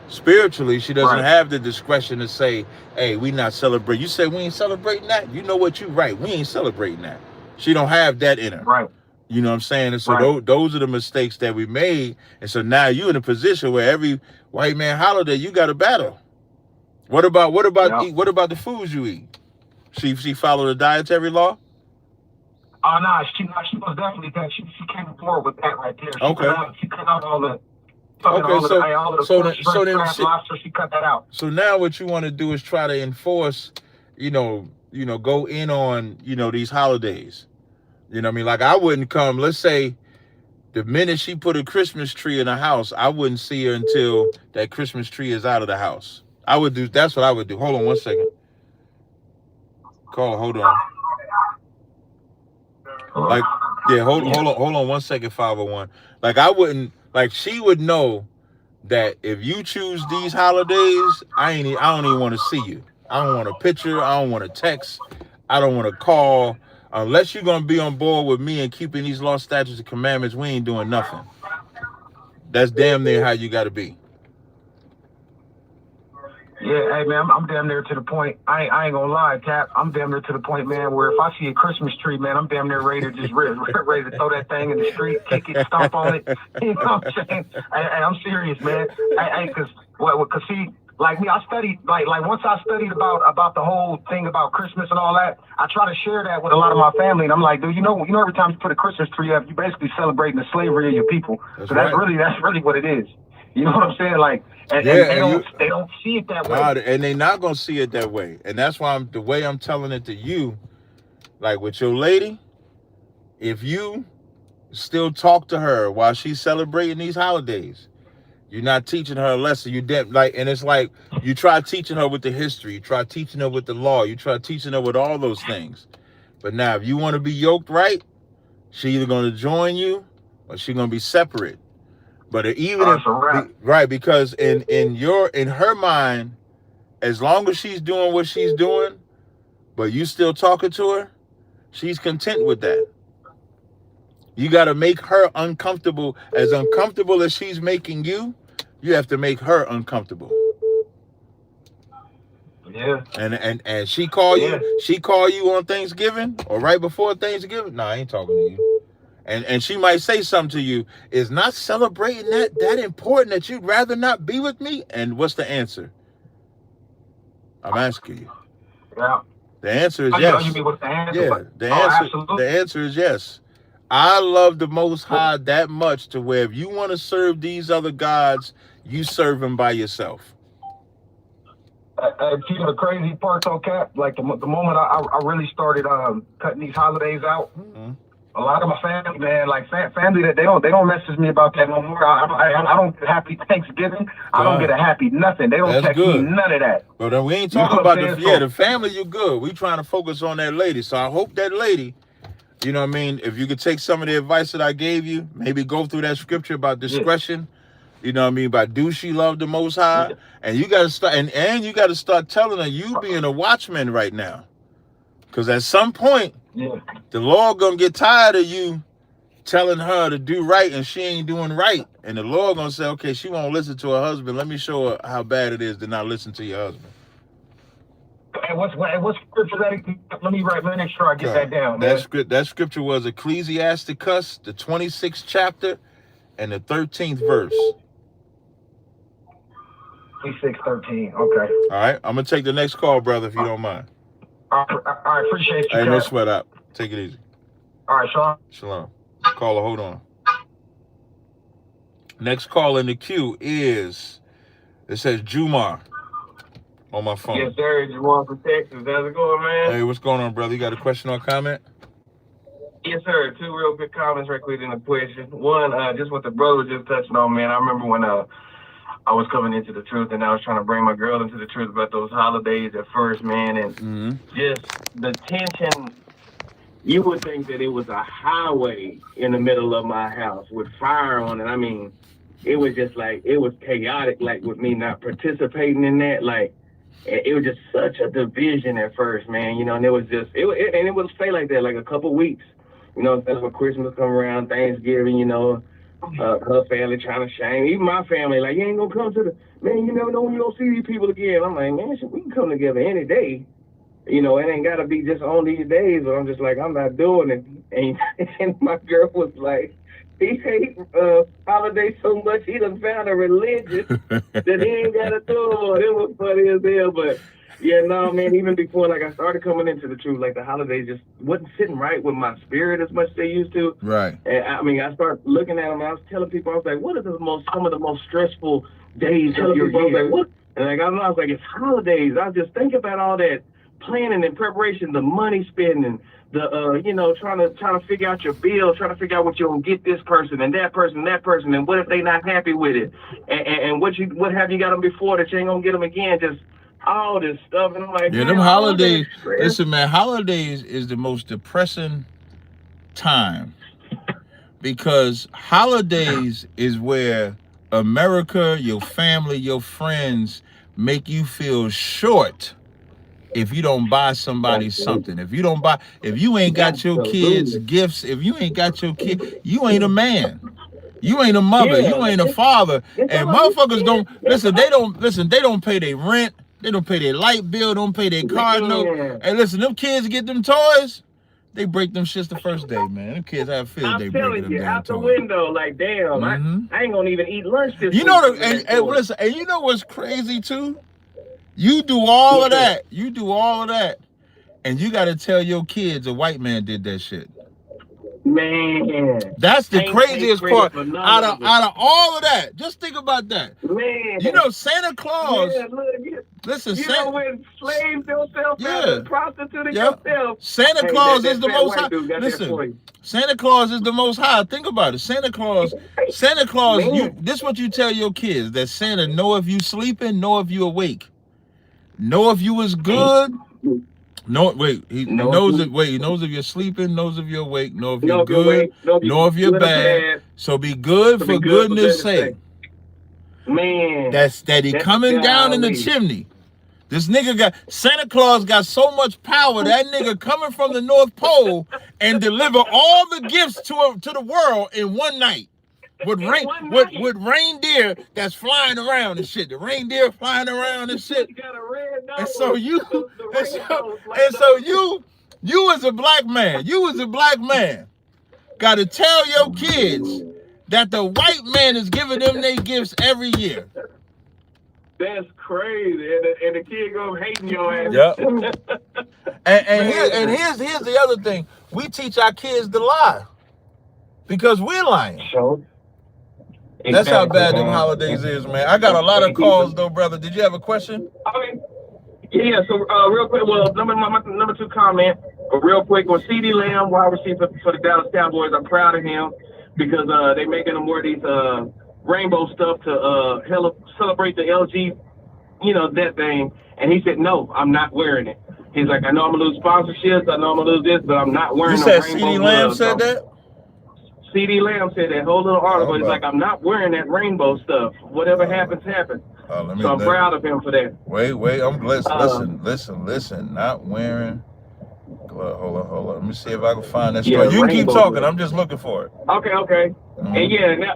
Spiritually, she doesn't have the discretion to say, hey, we not celebrating. You say we ain't celebrating that? You know what, you right. We ain't celebrating that. She don't have that in her. Right. You know what I'm saying? And so those are the mistakes that we made. And so now you're in a position where every white man holiday, you got to battle. What about the foods you eat? She followed the dietary law? Oh, no, she was definitely that. She came forward with that right there. She cut out all the... she cut that out. So now what you want to do is try to enforce, go in on, these holidays. You know what I mean? Like I wouldn't come, let's say the minute she put a Christmas tree in the house, I wouldn't see her until that Christmas tree is out of the house. That's what I would do. Hold on 1 second. Call, hold on. Like, yeah, hold on 1 second, 501. Like I wouldn't, like she would know that if you choose these holidays, I don't even want to see you. I don't want a picture. I don't want a text. I don't want to call. Unless you're going to be on board with me and keeping these laws, statutes, and commandments, we ain't doing nothing. That's damn near how you got to be. Yeah, hey man, I'm damn near to the point. I ain't gonna lie, Cap. I'm damn near to the point, man, where if I see a Christmas tree, man, I'm damn near ready to just ready to throw that thing in the street, kick it, stomp on it. You know what I'm saying? I'm serious, man. Cause see, like me, I studied like once I studied about the whole thing about Christmas and all that. I try to share that with a lot of my family, and I'm like, dude, you know, every time you put a Christmas tree up, you basically celebrating the slavery of your people. That's so right. that's really what it is. You know what I'm saying? Like, and they don't see it that way. And they're not gonna see it that way. And that's why the way I'm telling it to you, like with your lady, if you still talk to her while she's celebrating these holidays, you're not teaching her a lesson. You didn't like, and it's like you try teaching her with the history, you try teaching her with the law, you try teaching her with all those things. But now, if you want to be yoked right, she either gonna join you or she's gonna be separate. But even because in her mind, as long as she's doing what she's doing, but you still talking to her, she's content with that. You got to make her uncomfortable as she's making you. You have to make her uncomfortable. Yeah. And she call you. She call you on Thanksgiving or right before Thanksgiving. No, I ain't talking to you. And she might say something to you. Is not celebrating that important that you'd rather not be with me? And what's the answer? I'm asking you. Yeah. The answer is yes. You mean what's the answer? Yeah. The answer is yes. I love the Most High that much to where if you want to serve these other gods, you serve them by yourself. You know the crazy part, though, Cap? Like the moment I really started cutting these holidays out. Mm-hmm. A lot of my family, man, like family that they don't message me about that no more. I don't get a happy Thanksgiving. I don't get a happy nothing. They don't text me none of that. But then we ain't talking about the family. You good? We trying to focus on that lady. So I hope that lady, you know what I mean? If you could take some of the advice that I gave you, maybe go through that scripture about discretion. Yeah. You know what I mean? About do she love the Most High? Yeah. And you got to start and you got to start telling her you being a watchman right now, because at some point. Yeah. The Lord gonna get tired of you telling her to do right and she ain't doing right. And the Lord gonna say, okay, she won't listen to her husband. Let me show her how bad it is to not listen to your husband. And what's scripture that? Let me make sure I get that down. That scripture was Ecclesiasticus, the 26th chapter and the 13th verse. 26:13. Okay. All right. I'm gonna take the next call, brother, if you don't mind. I appreciate you. Hey, no sweat out. Take it easy. All right, Sean. Shalom. Caller, hold on. Next call in the queue is, it says Jumar on my phone. Yes, sir. Jumar from Texas. How's it going, man? Hey, what's going on, brother? You got a question or comment? Yes, sir. Two real quick comments right quick in the question. One, just what the brother was just touching on, man. I remember when I was coming into the truth and I was trying to bring my girl into the truth about those holidays at first, man. And just the tension, you would think that it was a highway in the middle of my house with fire on it. I mean, it was just like, it was chaotic, like with me not participating in that. Like, it was just such a division at first, man, you know, and it was just, and it would stay like that, like a couple weeks, you know, when Christmas come around, Thanksgiving, you know, her family trying to shame, even my family, like, you ain't gonna come to the, man, you never know when you gonna see these people again. I'm like, man, we can come together any day. You know, it ain't gotta be just on these days, but I'm just like, I'm not doing it. And my girl was like, he hates holidays so much, he done found a religion that he ain't gotta do it. It was funny as hell, but yeah, no, man, even before, like, I started coming into the truth, like, the holidays just wasn't sitting right with my spirit as much as they used to. Right. And I mean, I started looking at them, and I was telling people, I was like, what are some of the most stressful days of your year? I was like, what? And like, I don't know, I was like, it's holidays. I was just thinking about all that planning and preparation, the money spending, the, you know, trying to figure out your bill, trying to figure out what you're going to get this person and that person, and what if they not happy with it? And what have you got them before that you ain't going to get them again? Just all this stuff. And I'm like, yeah, them holidays, listen, man, holidays is the most depressing time because holidays is where America, your family, your friends make you feel short if you don't buy somebody something. If you ain't got your kids gifts, if you ain't got your kid, you ain't a man. You ain't a mother. You ain't a father. And motherfuckers don't listen. They don't pay their rent. They don't pay their light bill, don't pay their car note. Yeah. Hey, listen, them kids get them toys, they break them shits the first day, man. Them kids have feels they I'm breaking telling them you, damn out the toys. window, like, damn, I ain't gonna even eat lunch this week. You know, listen, and you know what's crazy too? You do all of that. You do all of that. And you got to tell your kids a white man did that shit. Man. That's the Ain't craziest crazy part. for none Out of of all of that, just think about that. Man. You know, Santa Claus. Yeah, look, Listen, you Santa, know when slaves themselves Yeah. out and prostituting Yep. yourself. Santa Hey, Claus that is the fat most white high. dude got that for Listen, you. Santa Claus is the most high. Think about it. Santa Claus, Man. this is what you tell your kids, that Santa know if you sleeping, know if you awake. Know if you was good. No, wait. He knows it. Wait, he knows if you're sleeping. Knows if you're awake. Know if you're good. Know if you're bad. So be good for goodness' sake. Man, That he coming down in the chimney. This nigga Santa Claus got so much power. That nigga coming from the North Pole and deliver all the gifts to the world in one night. With reindeer that's flying around and shit. The reindeer flying around and shit. And so you as a black man, gotta tell your kids that the white man is giving them their gifts every year. That's crazy. And the kid go hating your ass. Yep. and here's the other thing. We teach our kids to lie. Because we're lying. Sure. That's how bad them holidays is, man. I got a lot of calls though, brother. Did you have a question? Okay. Yeah, so real quick, well, number two comment, real quick, was CD Lamb, wide receiver for the Dallas Cowboys. I'm proud of him because they making him wear these rainbow stuff to celebrate the LG, that thing. And he said, no, I'm not wearing it. He's like, I know I'm gonna lose sponsorships, I know I'm gonna lose this, but I'm not wearing You no said rainbow CD Lamb gloves. said that? CD Lamb said that whole little article. He's like, I'm not wearing that rainbow stuff. Whatever happens, happens. So I'm proud of him for that. Wait, I'm listen. Not wearing. Hold on. Let me see if I can find that story. You can keep talking. I'm just looking for it. Okay. Mm-hmm.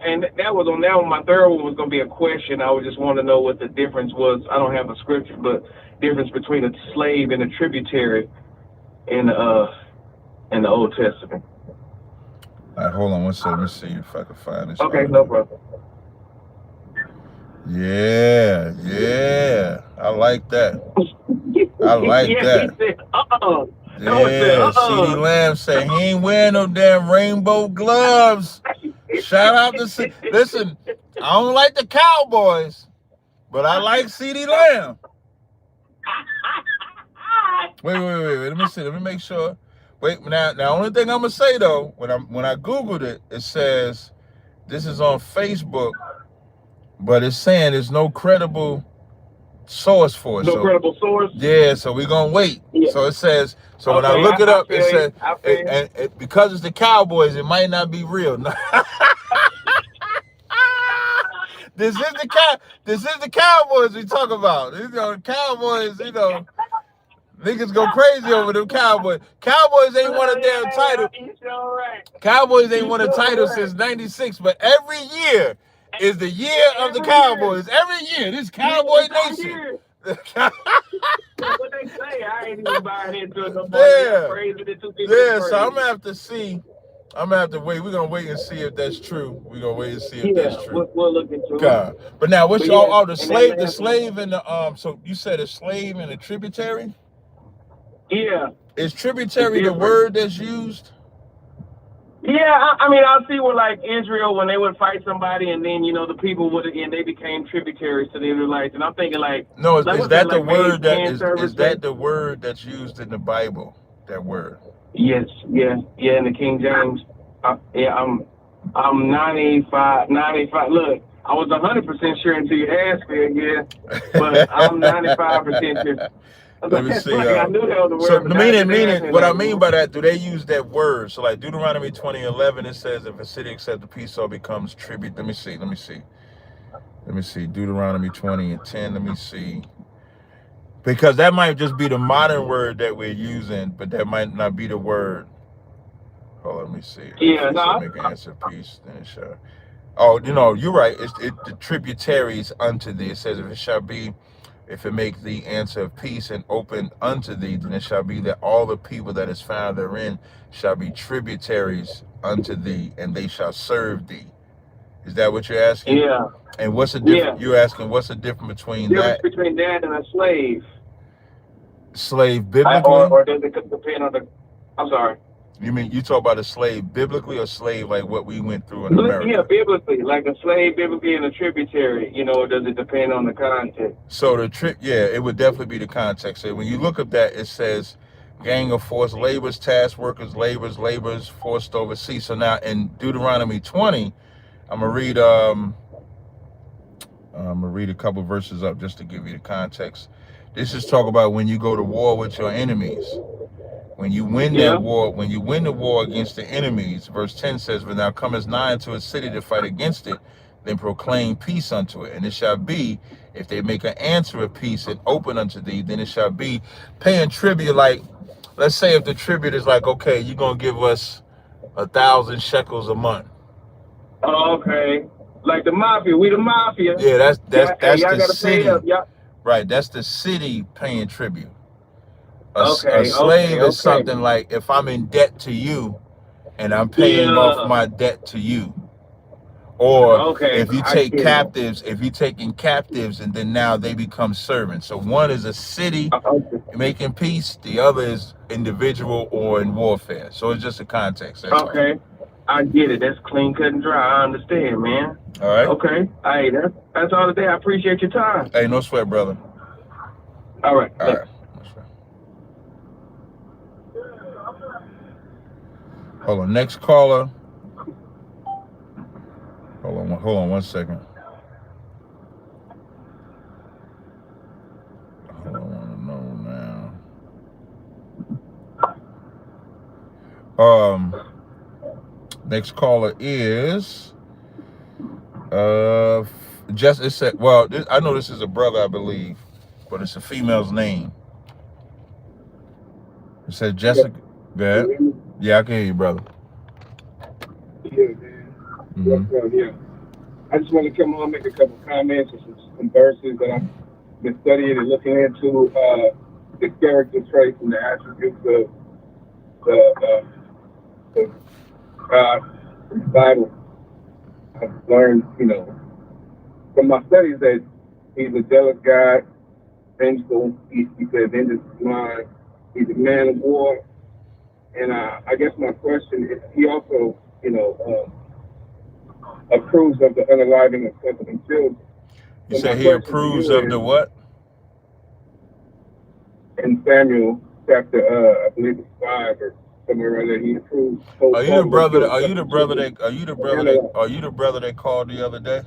And that was on that one. My third one was going to be a question. I would just want to know what the difference was. I don't have a scripture, but difference between a slave and a tributary in the Old Testament. All right, hold on one second. Let me see if I can find this. Okay, no problem. Yeah. I like that. He said, Yeah, CD Lamb said he ain't wearing no damn rainbow gloves. Shout out to listen, I don't like the Cowboys, but I like CD Lamb. Wait. Let me see. Let me make sure. Wait, now the only thing I'm gonna say though, when I Googled it, it says this is on Facebook, but it's saying there's no credible source for it. Credible source? Yeah, so we're gonna wait. Yeah. So it says, when I look it up, it says, because it's the Cowboys, it might not be real. This is the Cowboys we talk about. The Cowboys, niggas go crazy over them Cowboys. Cowboys ain't won a damn title. Cowboys ain't won a title since '96, but every year is the year of the Cowboys. Every year, this Cowboy Nation. What they say, I ain't even buying into it no more. Yeah, so I'm gonna have to see. I'm gonna have to wait. We're gonna wait and see if that's true. We're gonna wait and see if that's true. We'll look into it. But now, what's the slave and the so you said a slave and a tributary? Yeah. Is tributary the word that's used? Yeah, I mean, I see where like Israel, when they would fight somebody, and then the people they became tributaries to the Israelites, and I'm thinking like, no, is that the word that is that the word that's used in the Bible? That word? Yes, yeah, in the King James. I'm 95. Look, I was 100% sure until you asked me again, but I'm 95% sure. Let me see. I knew that was the word. So meaning, what I mean by that, do they use that word? So like Deuteronomy 20:11, it says if a city accepts the peace, so becomes tribute. Let me see. Deuteronomy 20:10. Let me see. Because that might just be the modern word that we're using, but that might not be the word. Hold on, let me see. Yeah, make answer peace. Then it shall. Oh, you're right. It's the tributaries unto thee. It says if it shall be If it make thee answer of peace and open unto thee, then it shall be that all the people that is found therein shall be tributaries unto thee, and they shall serve thee. Is that what you're asking? Yeah. And what's the difference? You're asking what's the difference between that? Between that and a slave. Slave biblically? Or does it depend on the... I'm sorry. You mean you talk about a slave biblically or slave like what we went through in America? Yeah, biblically, like a slave biblically and a tributary. You know, does it depend on the context? So it would definitely be the context. So when you look at that, it says gang of forced laborers, task workers, laborers forced overseas. So now in Deuteronomy 20, I'm gonna read a couple verses up just to give you the context. This is talk about when you go to war with your enemies. When you win that war, when you win the war against the enemies, verse 10 says, when thou comest nigh unto a city to fight against it, then proclaim peace unto it. And it shall be, if they make an answer of peace and open unto thee, then it shall be paying tribute. Like, let's say if the tribute is like, okay, you're going to give us 1,000 shekels a month. Oh, okay. Like the mafia, we the mafia. Yeah, that's y'all the city. Pay up, y'all. Right, that's the city paying tribute. A slave is something like if I'm in debt to you and I'm paying off my debt to you. Or if you take captives, if you're taking captives and then now they become servants. So one is a city making peace, the other is individual or in warfare. So it's just a context. Okay. I get it. That's clean cut and dry. I understand, man. All right. Okay. Hey, that's all today. I appreciate your time. Hey, no sweat, brother. All right. All right. Hold on, next caller. Hold on 1 second. I want to know now. Next caller is it said, well, I know this is a brother, I believe, but it's a female's name. It said Jessica. Yeah. Yeah, I can hear you, brother. Yeah, man. Yeah. I just want to come on, make a couple comments and some verses that I've been studying and looking into the character traits and the attributes of the God from the Bible. I've learned, from my studies that he's a jealous God, vengeful. He said, vengeance is mine. He's a man of war. And I guess my question is, he also, approves of the unaliving of suffering children. You say he approves of the what? In Samuel chapter, I believe it's 5 or somewhere around there, he approves. Are you the brother that called the other day?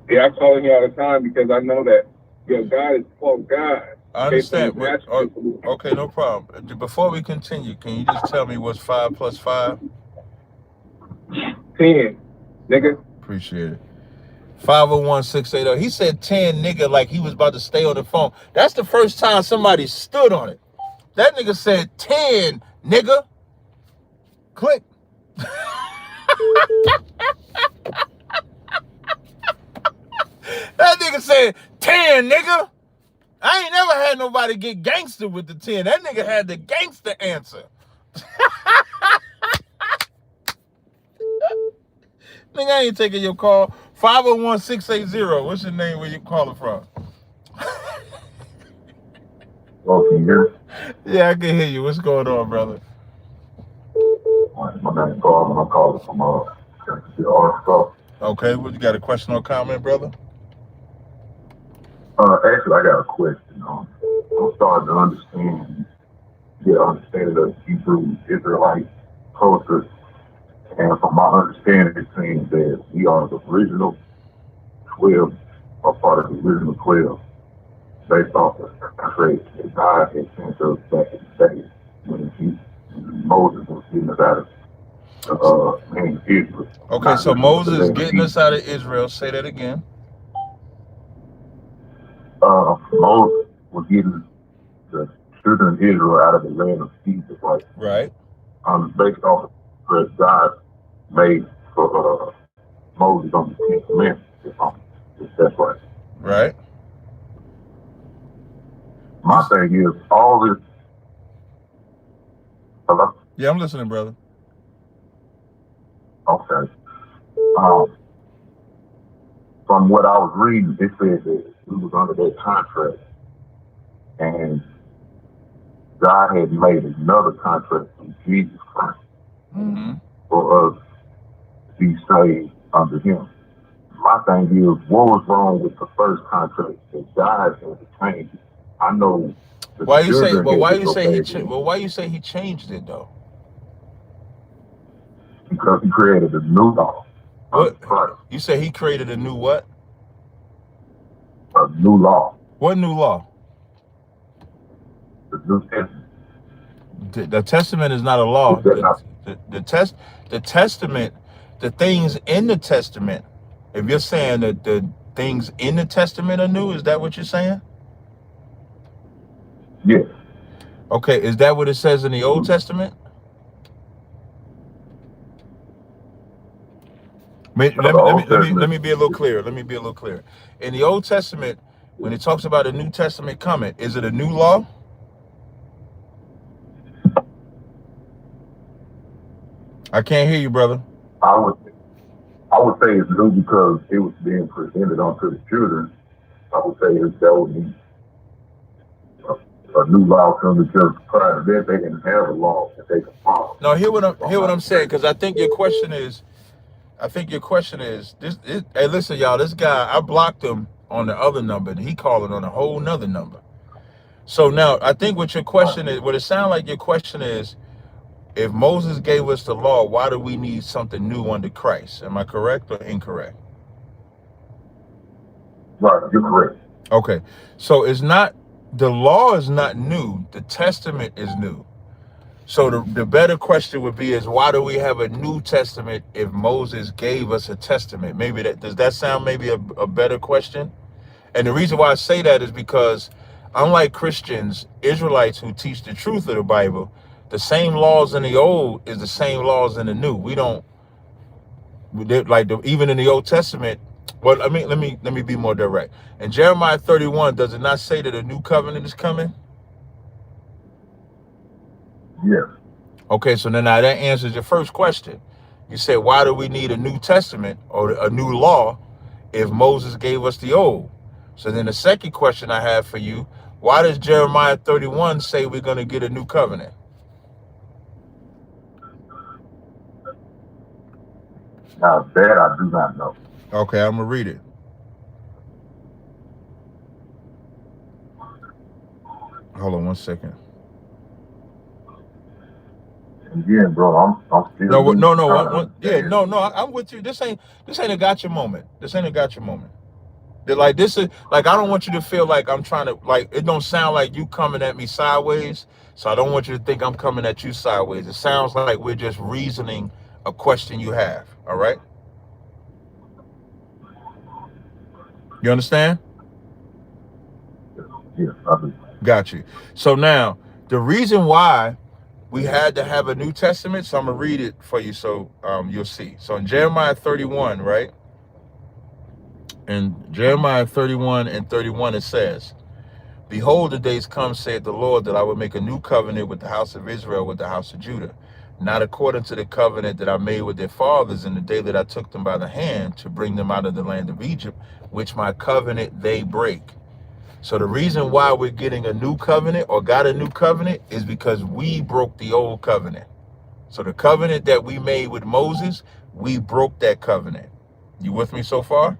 Yeah, I call him all the time because I know that God is false God. I understand. Okay, no problem. Before we continue, can you just tell me what's 5 plus 5? 10, nigga. Appreciate it. 501-680. He said 10, nigga, like he was about to stay on the phone. That's the first time somebody stood on it. That nigga said 10, nigga. Click. That nigga said 10, nigga. I ain't never had nobody get gangster with the 10. That nigga had the gangster answer. Nigga, I ain't taking your call. 501-680. What's your name? Where you calling from? Oh, can you hear? Yeah, I can hear you. What's going on, brother? My name's Carl, and I'm calling from Arkansas. Okay, what you got, a question or comment, brother? Actually, I got a question. I'm starting to understand the Hebrew Israelite culture. And from my understanding, it seems that we are the original 12, or part of the original 12, based off of the traits that God had sent us back in the day when Moses was getting us out of Israel. Okay, so Moses is getting us out of Israel. Say that again. Moses was getting the children of Israel out of the land of Egypt, right? Right. Based off of God made for Moses on the 10th Commandment, if that's right. Right. My thing is all this. Hello? Yeah, I'm listening, brother. Okay. From what I was reading, it said that we was under that contract, and God had made another contract with Jesus Christ for us to be saved under Him. My thing is, what was wrong with the first contract that God had to change it? I know. Why you say? Well, why you say he? Well, why you say he changed it though? Because he created a new law. What? You say he created a new what? A new law. What new law? The New Testament. The Testament is not a law. The Testament, the things in the Testament. If you're saying that the things in the Testament are new, is that what you're saying? Yes. Okay, is that what it says in the Old Testament? Let me be a little clearer. Let me be a little clearer. In the Old Testament, when it talks about a New Testament coming, is it a new law? I can't hear you, brother. I would say it's new because it was being presented onto the children. I would say that would be a new law coming, because prior to that they didn't have a law that they could follow. No, hear what I'm saying, because I think your question is this. Hey, listen, y'all. This guy, I blocked him on the other number, and he calling on a whole nother number. So now, I think what your question is, what it sounds like your question is, if Moses gave us the law, why do we need something new under Christ? Am I correct or incorrect? Right, you're correct. Okay, so it's not, the law is not new. The Testament is new. So the better question would be is, why do we have a New Testament if Moses gave us a testament? Maybe does that sound maybe a better question? And the reason why I say that is because unlike Christians, Israelites who teach the truth of the Bible, the same laws in the old is the same laws in the new. Even in the Old Testament. Well, I mean, let me be more direct. In Jeremiah 31, does it not say that a new covenant is coming? Yes. Okay, so then now that answers your first question. You said, why do we need a New Testament or a new law if Moses gave us the old? So then the second question I have for you, why does Jeremiah 31 say we're going to get a new covenant? Now that I do not know. Okay, I'm going to read it. Hold on one second. Again, bro, I'm still. I'm with you. This ain't a gotcha moment. This ain't a gotcha moment. I don't want you to feel like I'm trying to, it don't sound like you coming at me sideways. So I don't want you to think I'm coming at you sideways. It sounds like we're just reasoning a question you have. All right. You understand? Yes, I do. Got you. So now the reason why we had to have a New Testament, so I'm going to read it for you so you'll see. So in Jeremiah 31, right? In Jeremiah 31 and 31, it says, "Behold, the days come, saith the Lord, that I will make a new covenant with the house of Israel, with the house of Judah, not according to the covenant that I made with their fathers in the day that I took them by the hand to bring them out of the land of Egypt, which my covenant they break." So the reason why we're getting a new covenant or got a new covenant is because we broke the old covenant. So the covenant that we made with Moses, we broke that covenant. You with me so far?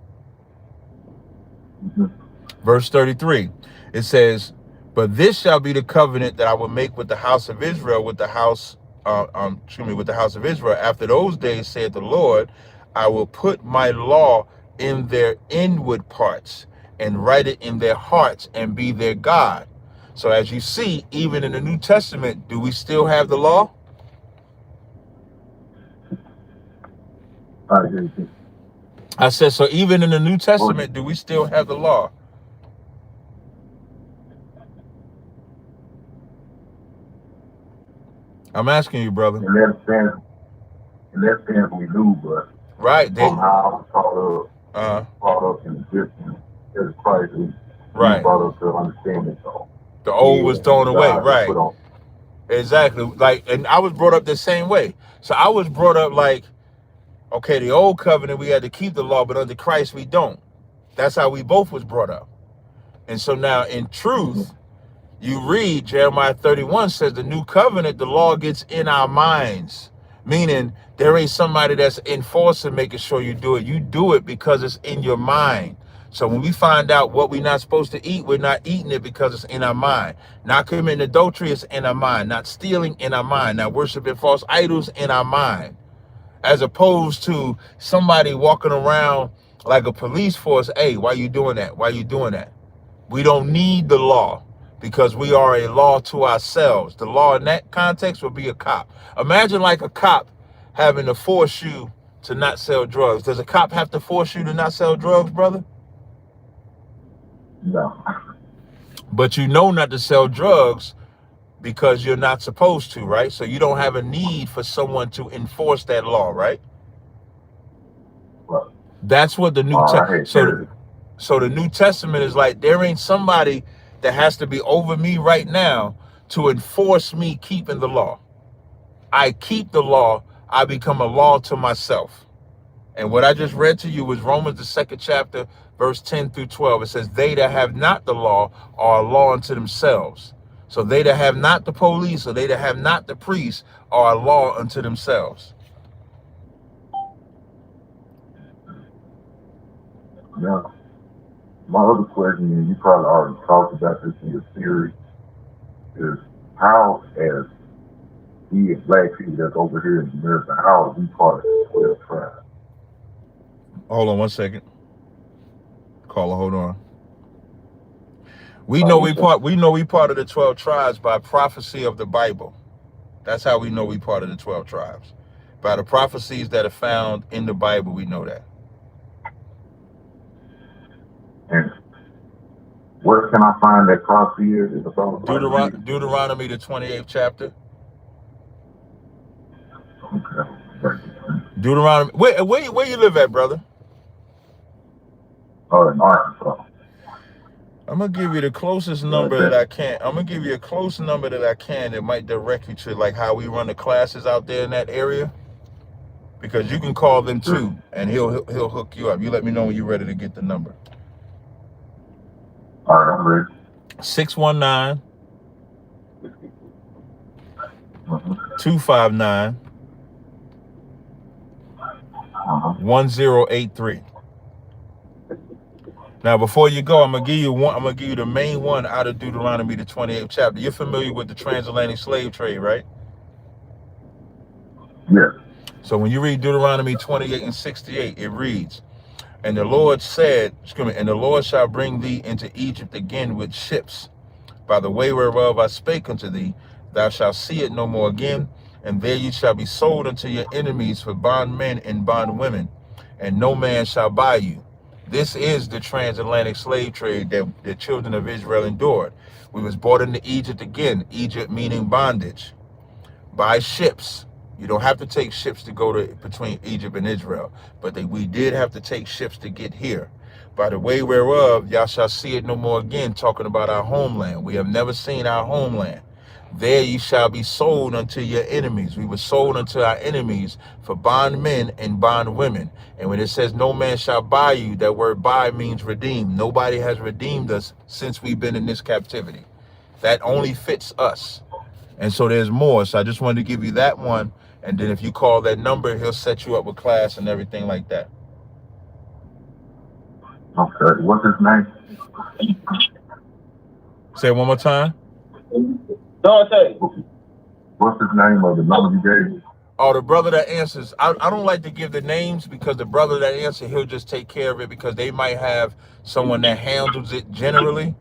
Verse 33, it says, "But this shall be the covenant that I will make with the house of Israel, with the house of Israel. After those days, saith the Lord, I will put my law in their inward parts and write it in their hearts and be their God." So as you see, even in the New Testament, do we still have the law? I said, so even in the New Testament, do we still have the law? I'm asking you, brother. In that sense, we do, but right, somehow caught up in existence as Christ, we brought us to understand it all. The old was thrown away, God right? put on. Exactly. Like, and I was brought up the same way. So I was brought up like, okay, the old covenant, we had to keep the law, but under Christ, we don't. That's how we both was brought up. And so now in truth, you read Jeremiah 31 says the new covenant, the law gets in our minds, meaning there ain't somebody that's enforcing, making sure you do it. You do it because it's in your mind. So when we find out what we're not supposed to eat, we're not eating it because it's in our mind. Not committing adultery is in our mind. Not stealing in our mind. Not worshiping false idols in our mind. As opposed to somebody walking around like a police force. Hey, why you doing that? Why you doing that? We don't need the law because we are a law to ourselves. The law in that context would be a cop. Imagine like a cop having to force you to not sell drugs. Does a cop have to force you to not sell drugs, brother? No. But you know not to sell drugs because you're not supposed to, right? So you don't have a need for someone to enforce that law, right? Well, That's what the New Testament. So the New Testament is like, there ain't somebody that has to be over me right now to enforce me keeping the law. I keep the law. I become a law to myself. And what I just read to you was Romans, the 2nd chapter, verse 10 through 12. It says, they that have not the law are a law unto themselves. So they that have not the police, or they that have not the priest, are a law unto themselves. Yeah. My other question, and you probably already talked about this in your theory, is how, as we as black people that's over here in America, how are we part of the 12 tribes? Hold on 1 second. Caller, hold on. We know we part of the 12 tribes by prophecy of the Bible. That's how we know we part of the 12 tribes. By the prophecies that are found in the Bible, we know that. And where can I find that prophecy? Is about Deuteronomy, the 28th chapter. Okay. Deuteronomy. Where you live at, brother? Oh, in Arkansas. I'm gonna give you the closest number that I can. I'm gonna give you a close number that I can that might direct you to like how we run the classes out there in that area. Because you can call them too, and he'll hook you up. You let me know when you're ready to get the number. All right, I'm ready. 619 259 1083. Now, before you go, I'm gonna give you one. I'm gonna give you the main one out of Deuteronomy, the 28th chapter. You're familiar with the transatlantic slave trade, right? Yes. So when you read Deuteronomy 28 and 68, it reads, and the Lord said, and the Lord shall bring thee into Egypt again with ships, by the way whereof I spake unto thee, thou shalt see it no more again, and there you shall be sold unto your enemies for bondmen and bondwomen, and no man shall buy you. This is the transatlantic slave trade that the children of Israel endured. We was brought into Egypt again, Egypt meaning bondage, by ships. You don't have to take ships to go to between Egypt and Israel, but we did have to take ships to get here. By the way whereof y'all shall see it no more again, talking about our homeland. We have never seen our homeland. There ye shall be sold unto your enemies. We were sold unto our enemies for bondmen and bondwomen. And when it says no man shall buy you, that word buy means redeem. Nobody has redeemed us since we've been in this captivity. That only fits us. And so there's more. So I just wanted to give you that one. And then if you call that number, he'll set you up with class and everything like that. Okay. What's his name? Say it one more time. Dante. What's his name or the number you gave? Oh, the brother that answers. I don't like to give the names because the brother that answers, he'll just take care of it because they might have someone that handles it generally.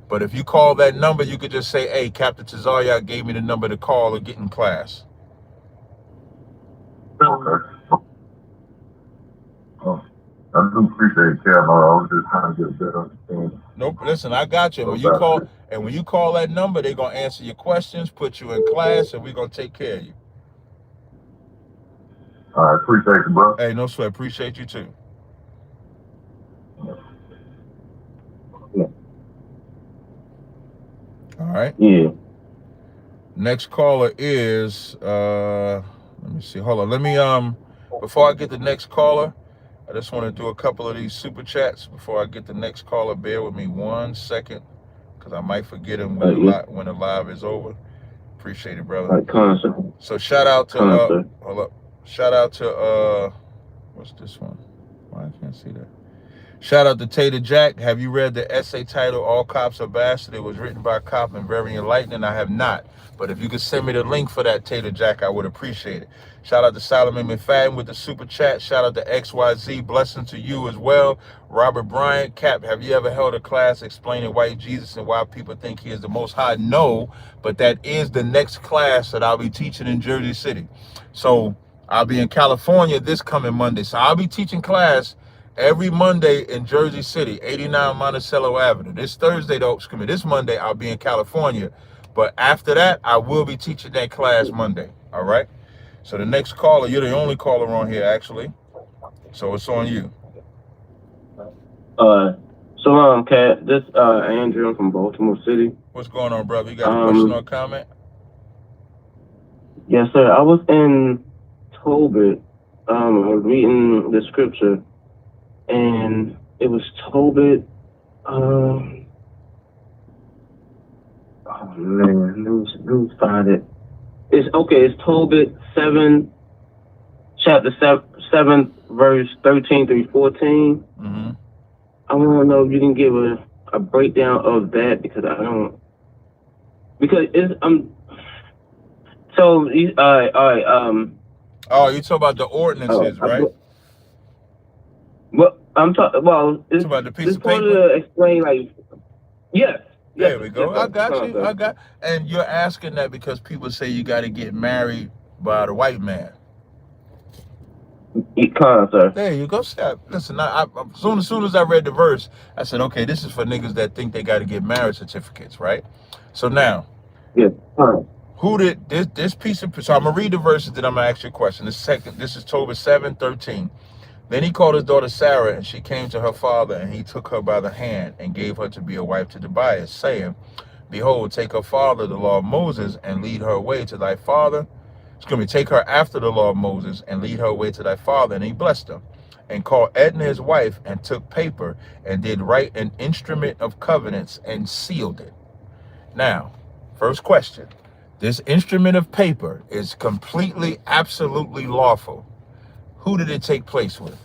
But if you call that number, you could just say, hey, Captain Tazaryach gave me the number to call or get in class. Okay. Oh, I do appreciate it, Cam. I was just trying to get a better understanding. Nope. Listen, I got you. When you call that number, they're gonna answer your questions, put you in class, and we're gonna take care of you. All right, appreciate you, bro. Hey, no sweat. Appreciate you too. Yeah. All right. Yeah. Next caller is let me see. Hold on. Let me before I get the next caller, I just want to do a couple of these super chats before I get the next caller. Bear with me 1 second, because I might forget him when the live is over. Appreciate it, brother. So shout out to hold up. Shout out to what's this one? Why I can't see that? Shout out to Tazaryach. Have you read the essay titled "All Cops Are Bastard"? It was written by a cop and very enlightening. I have not. But if you could send me the link for that, Tazaryach, I would appreciate it. Shout out to Solomon McFadden with the super chat. Shout out to XYZ. Blessing to you as well. Robert Bryant. Cap, have you ever held a class explaining white Jesus and why people think he is the Most High? No, but that is the next class that I'll be teaching in Jersey City. So I'll be in California this coming Monday. So I'll be teaching class every Monday in Jersey City, 89 Monticello Avenue. This Thursday, though, this Monday, I'll be in California. But after that, I will be teaching that class Monday. All right? So the next caller, you're the only caller on here, actually. So it's on you. Shalom, Cat. This Andrew. I'm from Baltimore City. What's going on, brother? You got a question or a comment? Yes, sir. I was in Tobit. I was reading the scripture, and it was Tobit. Oh man, let me find it. It's Tobit 7, chapter 7, verse 13 through 14. Mm-hmm. I want to know if you can give a breakdown of that, because I don't. Because it's So oh, you talk about the ordinances, right? Well, I'm talking. Well, it's about the piece of paper. To explain, like, yes. There we go. I got you. And you're asking that because people say you got to get married by the white man. Sir. There you go. Listen, as soon as I read the verse, I said, okay, this is for niggas that think they got to get marriage certificates, right? So now, who did this piece of? So I'm gonna read the verses, then I'm gonna ask you a question. This is Tobit 7:13. Then he called his daughter Sarah, and she came to her father, and he took her by the hand and gave her to be a wife to Tobias, saying, behold, take her father, the law of Moses, and lead her away to thy father. Take her after the law of Moses and lead her away to thy father. And he blessed her, and called Edna his wife, and took paper, and did write an instrument of covenants, and sealed it. Now, first question. This instrument of paper is completely, absolutely lawful. Who did it take place with?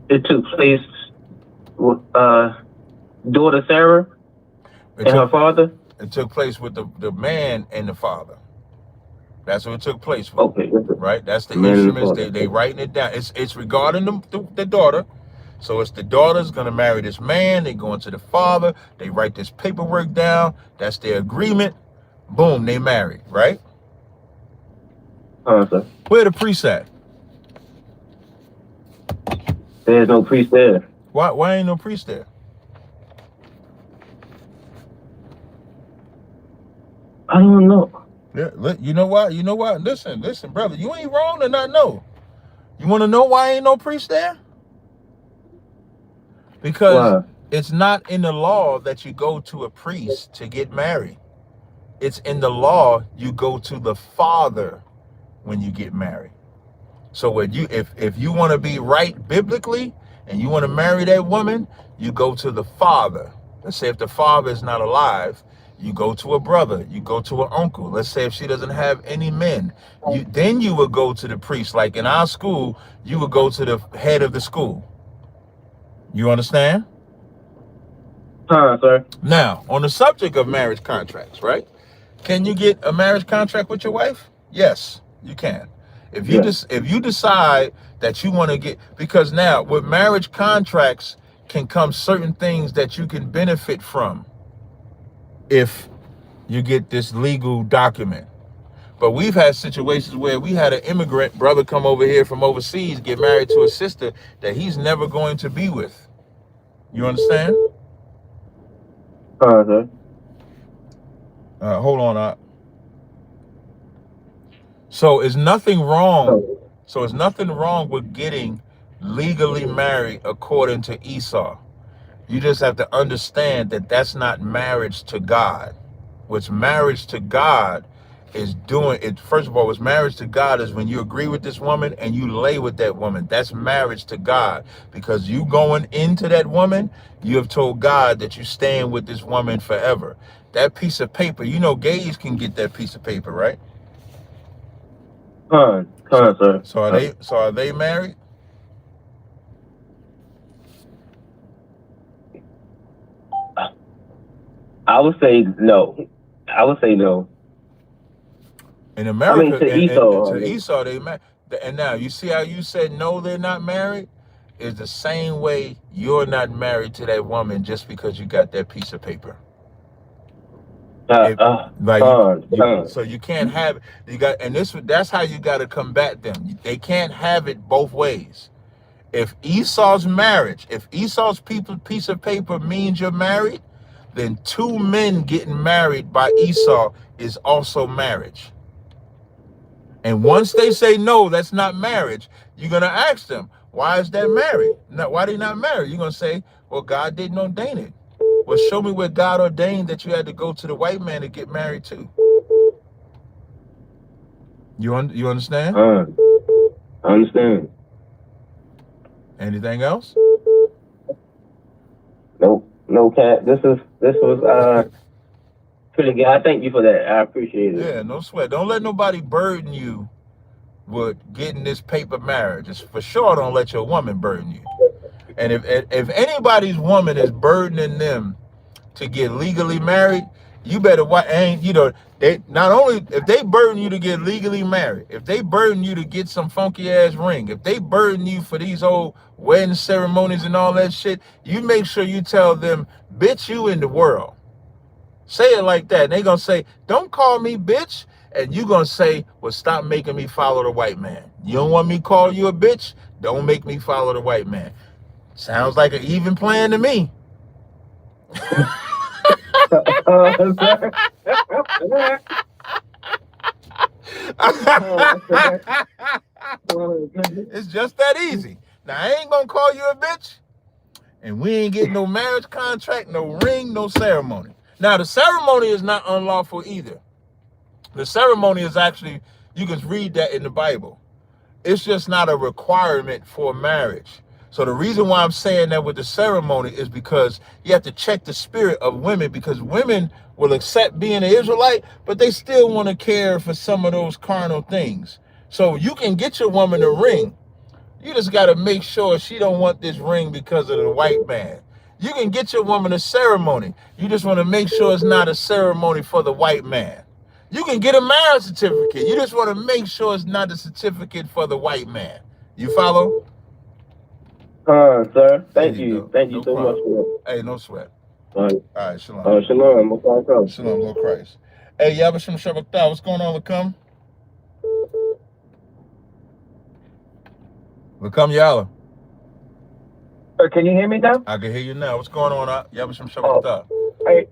It took place with daughter Sarah and her father. It took place with the man and the father. That's what it took place with. Okay. Right? That's the instruments. They writing it down. It's regarding the daughter. So it's the daughter's going to marry this man. They go into the father. They write this paperwork down. That's their agreement. Boom, they married, right? Sir. Where the priest at? There's no priest there. Why ain't no priest there? I don't know. Yeah, you know why? Listen, brother, you ain't wrong to not know. You want to know why ain't no priest there? Because it's not in the law that you go to a priest to get married. It's in the law you go to the father when you get married. So when if you want to be right biblically and you want to marry that woman, you go to the father. Let's say if the father is not alive, you go to a brother, you go to an uncle. Let's say if she doesn't have any men, then you would go to the priest. Like in our school, you would go to the head of the school. You understand? Sir. Now, on the subject of marriage contracts, right? Can you get a marriage contract with your wife? Yes, you can. If you decide that you want to get, because now with marriage contracts can come certain things that you can benefit from if you get this legal document. But we've had situations where we had an immigrant brother come over here from overseas, get married to a sister that he's never going to be with. You understand? Sir. Hold on. So it's nothing wrong. So it's nothing wrong with getting legally married according to Esau. You just have to understand that that's not marriage to God. What's marriage to God is doing it. First of all, what's marriage to God is when you agree with this woman and you lay with that woman. That's marriage to God, because you going into that woman, you have told God that you staying with this woman forever. That piece of paper, you know, gays can get that piece of paper, right? Sir. So are they married? I would say no. In America, to Esau. to Esau, they married. And now you see how you said no, they're not married. Is the same way you're not married to that woman just because you got that piece of paper. So you can't have it. You got, and that's how you got to combat them. They can't have it both ways. If Esau's marriage, if Esau's piece of paper means you're married, then two men getting married by Esau is also marriage. And once they say no, that's not marriage, you're gonna ask them, why is that married? Why they not married? You're gonna say, well, God didn't ordain it. Well, show me where God ordained that you had to go to the white man to get married too. You understand? I understand. Anything else? No, Cat. This was pretty good. I thank you for that. I appreciate it. Yeah, no sweat. Don't let nobody burden you with getting this paper marriage. It's for sure don't let your woman burden you. And if anybody's woman is burdening them to get legally married, you better they not only if they burden you to get legally married, if they burden you to get some funky ass ring, if they burden you for these old wedding ceremonies and all that shit, you make sure you tell them, bitch, you in the world. Say it like that. And they gonna say, don't call me bitch. And you gonna say, well, stop making me follow the white man. You don't want me to call you a bitch? Don't make me follow the white man. Sounds like an even plan to me. It's just that easy. Now, I ain't gonna call you a bitch, and we ain't getting no marriage contract, no ring, no ceremony. Now, the ceremony is not unlawful either. The ceremony is actually, you can read that in the Bible. It's just not a requirement for marriage. So the reason why I'm saying that with the ceremony is because you have to check the spirit of women, because women will accept being an Israelite, but they still want to care for some of those carnal things. So you can get your woman a ring. You just got to make sure she don't want this ring because of the white man. You can get your woman a ceremony. You just want to make sure it's not a ceremony for the white man. You can get a marriage certificate. You just want to make sure it's not a certificate for the white man. You follow? Sir. Thank you. Thank you so much. Hey, no sweat. All right, shalom. Shalom. Shalom, Lord Christ. Hey, Yabashim Shabbat, what's going on, Lakam? Lakam Yala. Sir, can you hear me now? I can hear you now. What's going on, Yabashim Shabbat? Hey,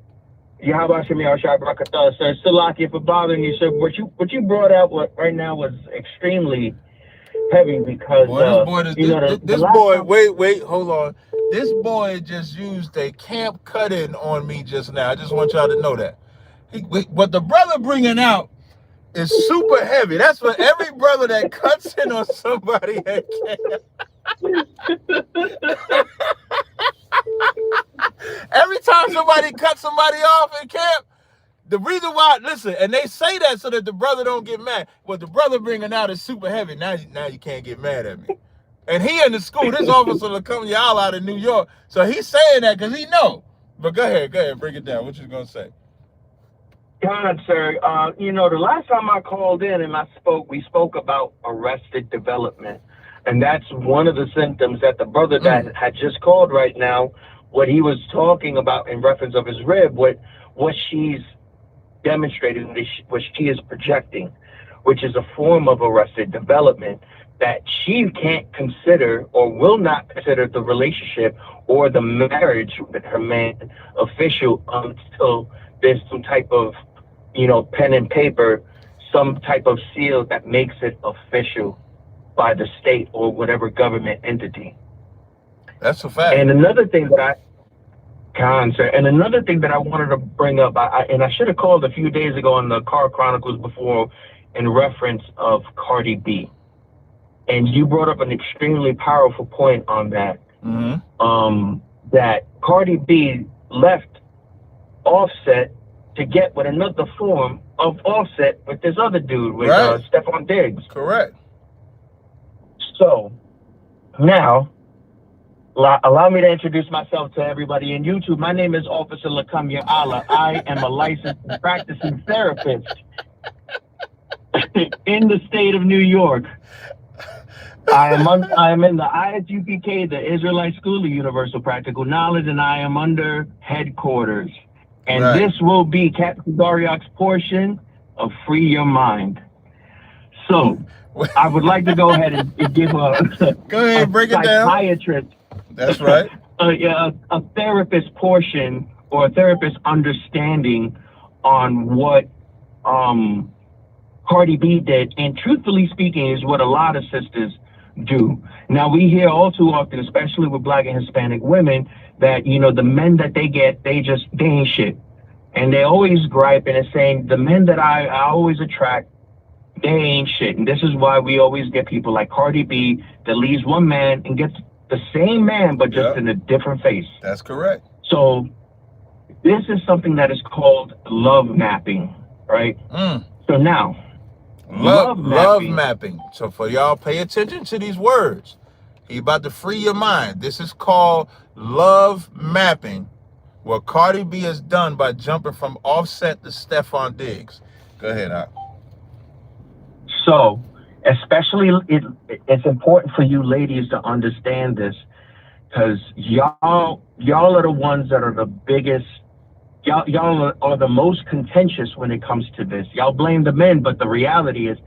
Yahabashim Shabbat, sir. Salaki for bothering you, sir. What you brought out right now was extremely heavy because this boy, wait, hold on. This boy just used a camp cut-in on me just now. I just want y'all to know that. What the brother bringing out is super heavy. That's what every brother that cuts in on somebody at camp. Every time somebody cuts somebody off in camp, the reason why, listen, and they say that so that the brother don't get mad. What the brother bringing out is super heavy. Now you can't get mad at me. And he in the school. This officer will come y'all out of New York. So he's saying that because he know. But go ahead, break it down. What you gonna say? God, sir. The last time I called in and we spoke about arrested development. And that's one of the symptoms that the brother that had just called right now, what he was talking about in reference of his rib, what she's demonstrating, what she is projecting, which is a form of arrested development, that she can't consider or will not consider the relationship or the marriage with her man official until there's some type of, pen and paper, some type of seal that makes it official by the state or whatever government entity. That's a fact. And another thing that Concert. And another thing that I wanted to bring up, and I should have called a few days ago on the Car Chronicles before in reference of Cardi B. And you brought up an extremely powerful point on that. That Cardi B left Offset to get with another form of Offset with this other dude, with Stephon Diggs. Correct. So, now, allow me to introduce myself to everybody in YouTube. My name is Officer Lakamya Allah. I am a licensed and practicing therapist in the state of New York. I am in the ISUPK, the Israelite School of Universal Practical Knowledge, and I am under headquarters. And this will be Captain Tazaryach's portion of Free Your Mind. So, I would like to go ahead and give a break it down. Psychiatrist. That's right. A therapist portion, or a therapist understanding on what Cardi B did, and truthfully speaking is what a lot of sisters do. Now, we hear all too often, especially with Black and Hispanic women, that, you know, the men that they get, they ain't shit. And they always gripe and are saying, the men that I always attract, they ain't shit. And this is why we always get people like Cardi B that leaves one man and gets the same man, but just in a different face. That's correct. So this is something that is called love mapping, right? So now, love mapping. So for y'all, pay attention to these words. He about to free your mind. This is called love mapping, what Cardi B has done by jumping from Offset to Stephon Diggs. Go ahead, Al. So, especially, it's important for you ladies to understand this, because y'all are the ones that are the biggest. Y'all are the most contentious when it comes to this. Y'all blame the men, but the reality is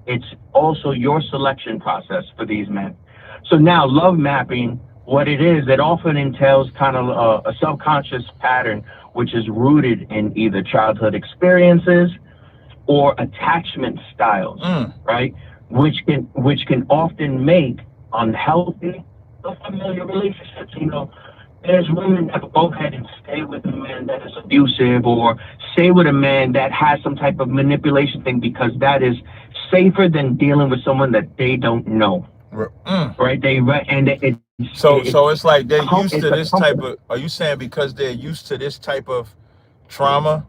it's also your selection process for these men. So now, love mapping, what it is, it often entails kind of a subconscious pattern, which is rooted in either childhood experiences or attachment styles, right? Which can often make unhealthy, familiar relationships. You know, there's women that will go ahead and stay with a man that is abusive, or stay with a man that has some type of manipulation thing, because that is safer than dealing with someone that they don't know. Right? So it's like they're used to this type of. Are you saying because they're used to this type of trauma,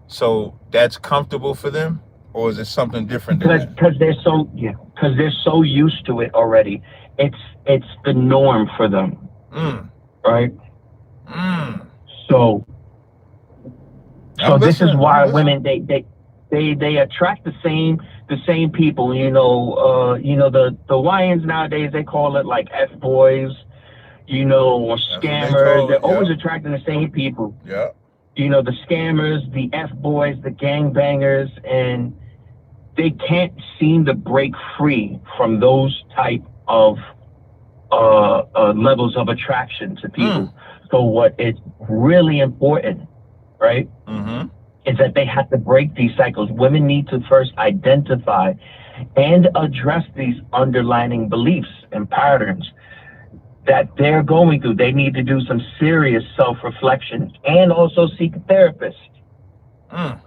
so that's comfortable for them, or is it something different? Because they're so used to it already. It's the norm for them. Right? So this is why women they attract the same people. You know, the YNs nowadays, they call it like F boys, you know, or scammers. They're always attracting the same people. Yeah. You know, the scammers, the F boys, the gangbangers, and they can't seem to break free from those type of levels of attraction to people. So what is really important, right, is that they have to break these cycles. Women need to first identify and address these underlying beliefs and patterns that they're going through. They need to do some serious self-reflection and also seek a therapist,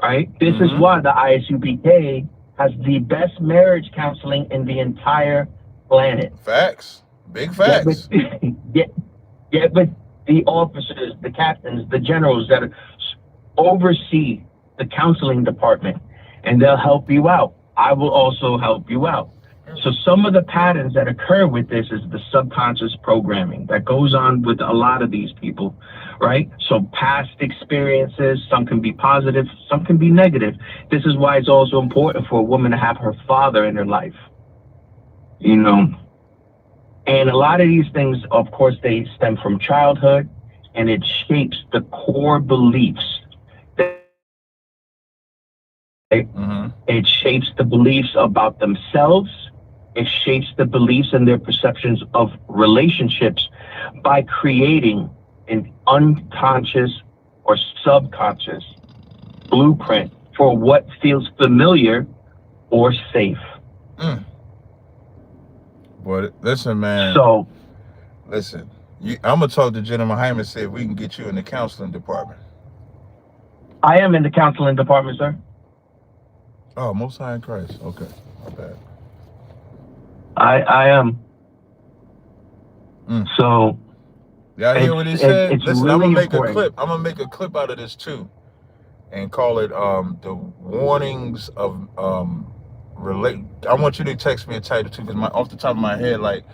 right? This is why the ISUPK has the best marriage counseling in the entire planet. Facts. Big facts. But the officers, the captains, the generals that oversee the counseling department, and they'll help you out. I will also help you out. So some of the patterns that occur with this is the subconscious programming that goes on with a lot of these people, right? So past experiences, some can be positive, some can be negative. This is why it's also important for a woman to have her father in her life, you know. And a lot of these things, of course, they stem from childhood, and it shapes the core beliefs. It shapes the beliefs about themselves. It shapes the beliefs and their perceptions of relationships by creating an unconscious or subconscious blueprint for what feels familiar or safe. But listen, man. So, listen. I'm gonna talk to Jenna Hyman, see if we can get you in the counseling department. I am in the counseling department, sir. Oh, Most High in Christ. Okay, my bad. I am. So Y'all hear what he said? it's Listen, really I'm gonna make important. a clip. I'm gonna make a clip out of this too, and call it the warnings of relate. I want you to text me a title too, because off the top of my head, like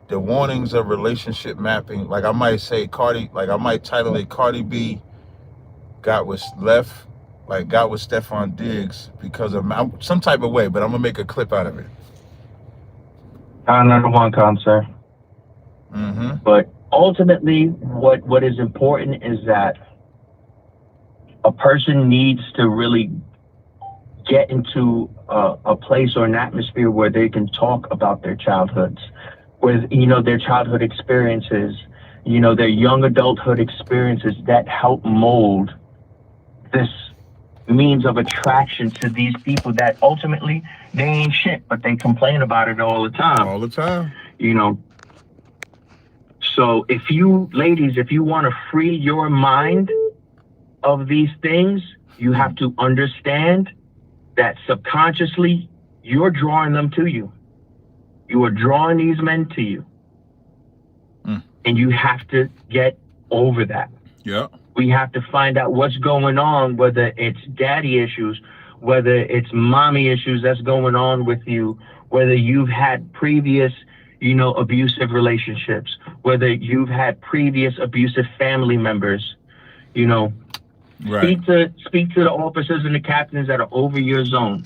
the warnings of relationship mapping. Like I might say I might title it Cardi B got with Stephon Diggs because of some type of way, but I'm gonna make a clip out of it. Number one concern. But ultimately, what is important is that a person needs to really get into a place or an atmosphere where they can talk about their childhoods, with their childhood experiences, their young adulthood experiences that help mold this means of attraction to these people that ultimately they ain't shit, but they complain about it all the time. All the time. So if you want to free your mind of these things, you have to understand that subconsciously you're drawing them to you. You are drawing these men to you. And you have to get over that. Yeah. We have to find out what's going on, whether it's daddy issues, whether it's mommy issues that's going on with you, whether you've had previous, abusive relationships, whether you've had previous abusive family members, Right. Speak to the officers and the captains that are over your zone.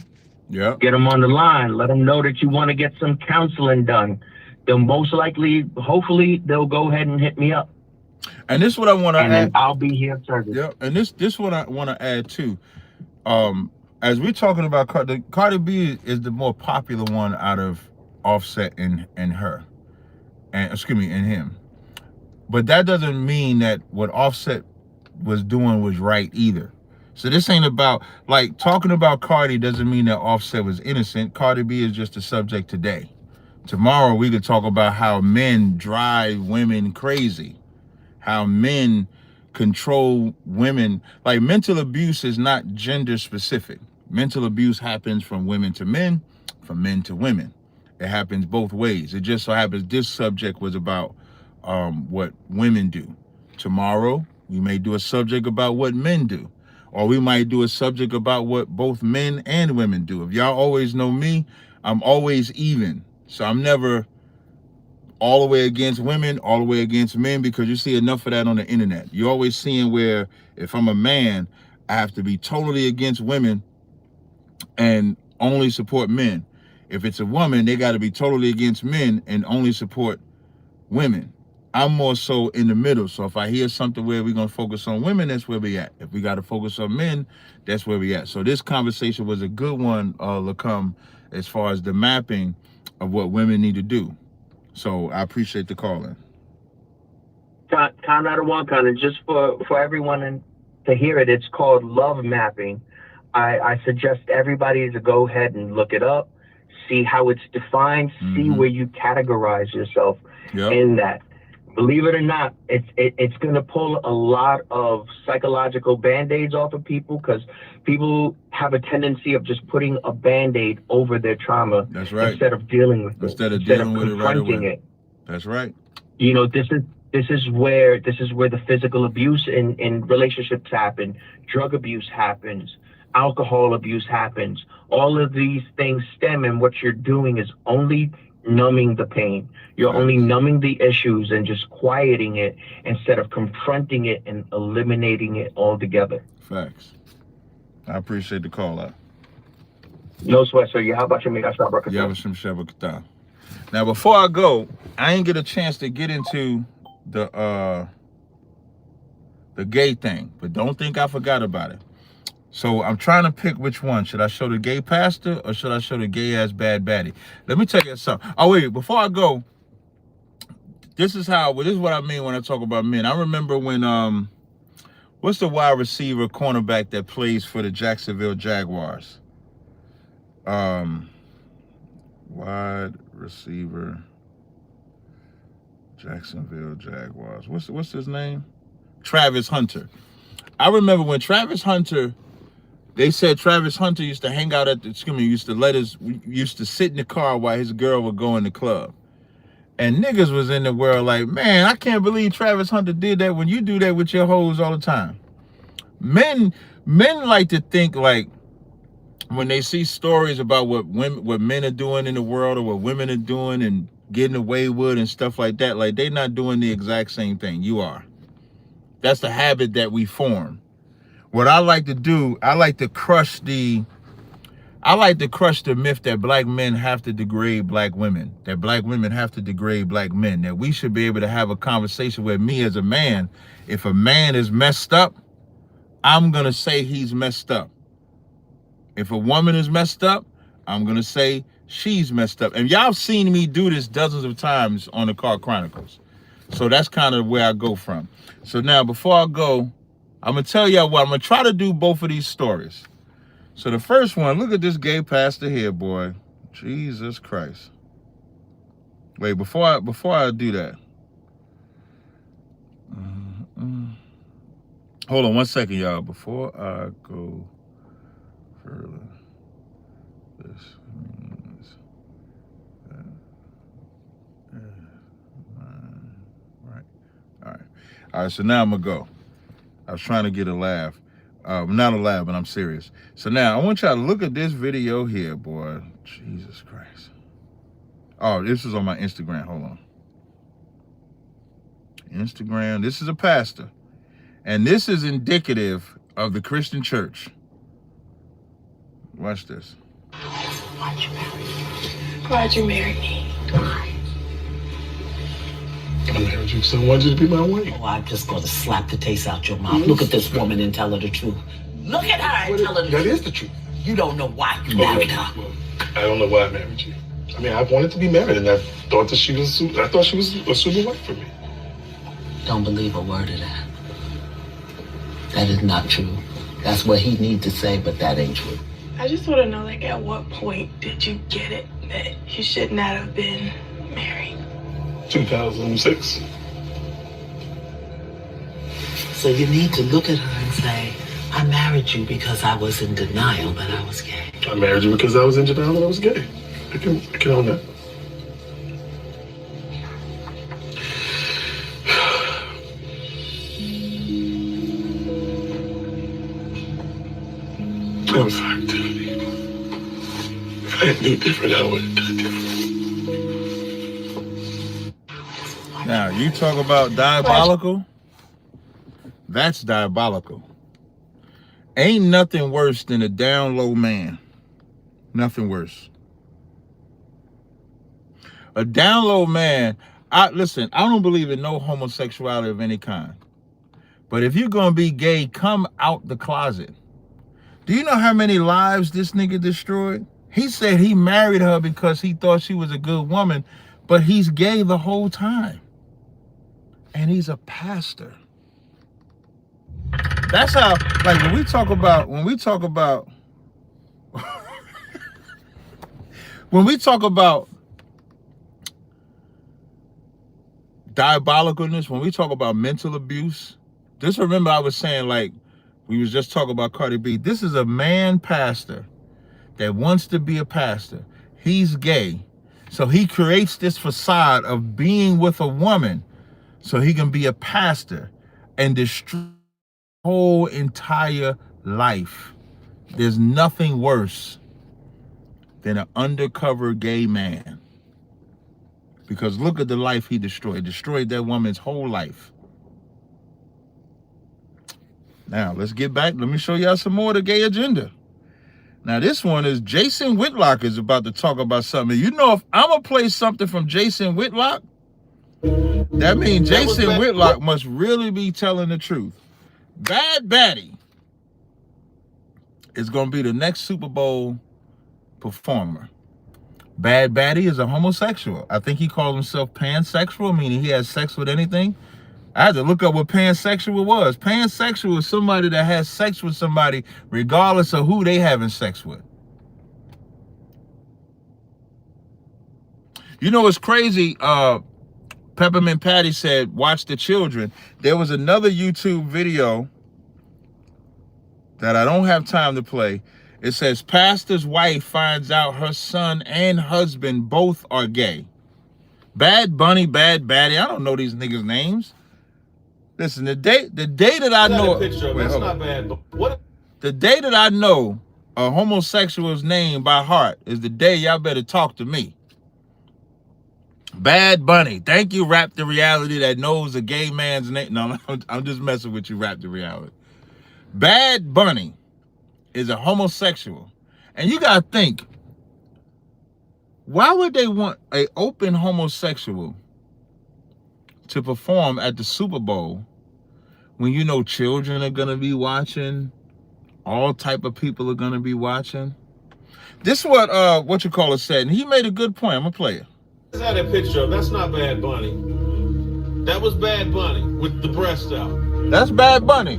Yeah. Get them on the line. Let them know that you want to get some counseling done. They'll most likely, hopefully, they'll go ahead and hit me up. And this is what I want to add. And I'll be here service. Yeah. And this what I want to add too. As we're talking about Cardi B is the more popular one out of Offset and her, and him. But that doesn't mean that what Offset was doing was right either. So this ain't about, like, talking about Cardi doesn't mean that Offset was innocent. Cardi B is just a subject today. Tomorrow we could talk about how men drive women crazy, how men control women. Like, mental abuse is not gender specific. Mental abuse happens from women to men, from men to women. It happens both ways. It just so happens this subject was about what women do. Tomorrow we may do a subject about what men do, or we might do a subject about what both men and women do. If y'all always know me, I'm always even. So I'm never all the way against women, all the way against men, because you see enough of that on the internet. You're always seeing where if I'm a man, I have to be totally against women and only support men. If it's a woman, they got to be totally against men and only support women. I'm more so in the middle. So if I hear something where we're going to focus on women, that's where we at. If we got to focus on men, that's where we at. So this conversation was a good one, Lacombe, as far as the mapping of what women need to do. So I appreciate the call in. Kind out of one kind, and just for everyone to hear it, it's called love mapping. I suggest everybody to go ahead and look it up, see how it's defined, see where you categorize yourself in that. Believe it or not, it's going to pull a lot of psychological band-aids off of people, because people have a tendency of just putting a band-aid over their trauma. That's right. Instead of dealing with it. Instead of dealing with it right away. That's right. This is where the physical abuse in relationships happen, drug abuse happens, alcohol abuse happens. All of these things stem, and what you're doing is only numbing the pain. You're only numbing the issues and just quieting it instead of confronting it and eliminating it altogether. Facts. I appreciate the call out. No sweat, sir. How about you, Mika? Now, before I go, I ain't get a chance to get into the gay thing, but don't think I forgot about it. So I'm trying to pick which one. Should I show the gay pastor or should I show the gay ass bad baddie? Let me tell you something. Oh wait, before I go, this is what I mean when I talk about men. I remember when what's the wide receiver cornerback that plays for the Jacksonville Jaguars? Wide receiver Jacksonville Jaguars. What's his name? Travis Hunter. I remember when Travis Hunter, they said Travis Hunter used to hang out at the, used to sit in the car while his girl would go in the club. And niggas was in the world like, man, I can't believe Travis Hunter did that when you do that with your hoes all the time. Men like to think like when they see stories about what men are doing in the world or what women are doing and getting away with and stuff like that, like they're not doing the exact same thing. You are. That's the habit that we form. What I like to do, I like to crush the myth that black men have to degrade black women, that black women have to degrade black men, that we should be able to have a conversation with me as a man. If a man is messed up, I'm going to say he's messed up. If a woman is messed up, I'm going to say she's messed up. And y'all seen me do this dozens of times on the Car Chronicles. So that's kind of where I go from. So now before I go, I'm going to tell y'all what, I'm going to try to do both of these stories. So the first one, look at this gay pastor here, boy. Jesus Christ. Wait, before I do that. Hold on one second, y'all. Before I go further, this means that right. All right, so now I'm going to go. I was trying to get a laugh. Not a laugh, but I'm serious. So now I want y'all to look at this video here, boy. Jesus Christ. Oh, this is on my Instagram. Hold on. Instagram. This is a pastor. And this is indicative of the Christian church. Watch this. Why'd you marry me? Why'd you marry me? Why? I married you because I wanted you to be my wife. Oh, I'm just going to slap the taste out your mouth. Look at this woman and tell her the truth. Look at her and tell her the truth. That is the truth. You don't know why you married her. Well, I don't know why I married you. I mean, I wanted to be married, and I thought she was a super wife for me. Don't believe a word of that. That is not true. That's what he needs to say, but that ain't true. I just want to know, like, at what point did you get it that you should not have been married? 2006. So you need to look at her and say, I married you because I was in denial that I was gay. I married you because I was in denial that I was gay. I can own that. I'm sorry, Tiffany. If I had knew different, I would have done different. Now, you talk about diabolical. That's diabolical. Ain't nothing worse than a down low man. Nothing worse. A down low man, listen, I don't believe in no homosexuality of any kind. But if you're going to be gay, come out the closet. Do you know how many lives this nigga destroyed? He said he married her because he thought she was a good woman, but he's gay the whole time. And he's a pastor. That's how, like, when we talk about diabolicalness, when we talk about mental abuse, just remember I was saying, like, we was just talking about Cardi B. This is a man pastor that wants to be a pastor. He's gay. So he creates this facade of being with a woman so he can be a pastor and destroy whole entire life. There's nothing worse than an undercover gay man. Because look at the life he destroyed. Destroyed that woman's whole life. Now, let's get back. Let me show y'all some more of the gay agenda. Now, this one is Jason Whitlock is about to talk about something. You know, if I'm going to play something from Jason Whitlock, that means Jason Whitlock must really be telling the truth. Bad Baddie is going to be the next Super Bowl performer. Bad Baddie is a homosexual. I think he calls himself pansexual, meaning he has sex with anything. I had to look up what pansexual was. Pansexual is somebody that has sex with somebody regardless of who they having sex with. You know, it's crazy. Peppermint Patty said, watch the children. There was another YouTube video that I don't have time to play. It says, pastor's wife finds out her son and husband both are gay. Bad Bunny, Bad Baddie. I don't know these niggas' names. Listen, the day that I know... That's not bad, but what... The day that I know a homosexual's name by heart is the day y'all better talk to me. Bad Bunny. Thank you, Rap the Reality, that knows a gay man's name. No, I'm just messing with you, Rap the Reality. Bad Bunny is a homosexual. And you gotta think, why would they want an open homosexual to perform at the Super Bowl when you know children are gonna be watching, all type of people are gonna be watching? This is what you call it said, and he made a good point. I'm gonna play it. What's that a picture of? That's not Bad Bunny. That was Bad Bunny with the breast out. That's Bad Bunny.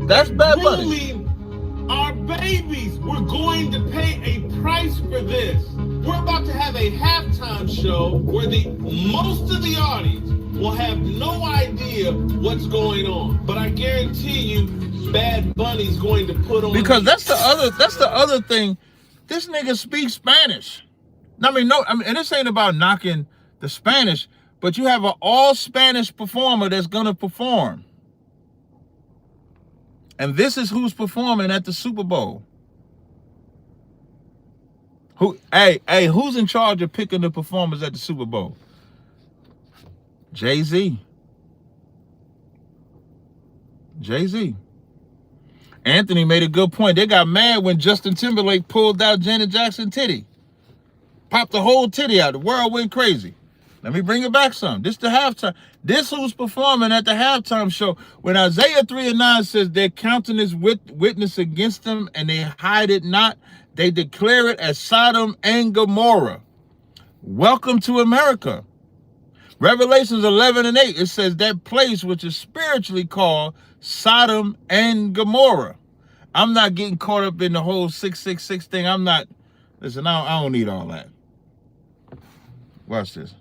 That's Bad Bunny. Grooming our babies. We're going to pay a price for this. We're about to have a halftime show where most of the audience will have no idea what's going on. But I guarantee you, Bad Bunny's going to put on... Because that's the other thing. This nigga speaks Spanish. And this ain't about knocking the Spanish, but you have an all Spanish performer that's gonna perform. And this is who's performing at the Super Bowl. Who's in charge of picking the performers at the Super Bowl? Jay-Z. Jay-Z. Anthony made a good point. They got mad when Justin Timberlake pulled out Janet Jackson titty. Popped the whole titty out. The world went crazy. Let me bring it back some. This the halftime. This who's performing at the halftime show. When Isaiah 3:9 says they're counting this witness against them and they hide it not, they declare it as Sodom and Gomorrah. Welcome to America. Revelations 11:8, it says that place which is spiritually called Sodom and Gomorrah. I'm not getting caught up in the whole 666 thing. Listen, I don't need all that. Watch this.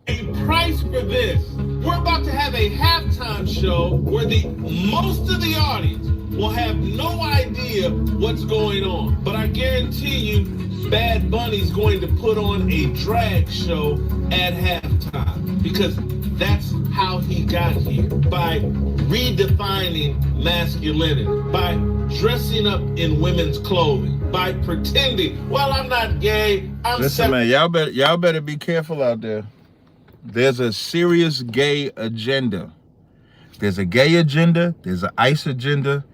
A price for this. We're about to have a halftime show where most of the audience will have no idea what's going on. But I guarantee you, Bad Bunny's going to put on a drag show at halftime. Because that's how he got here. By redefining masculinity. By dressing up in women's clothing. By pretending, well, I'm not gay. Listen, man, y'all better be careful out there. There's a serious gay agenda. There's a gay agenda. There's an ICE agenda.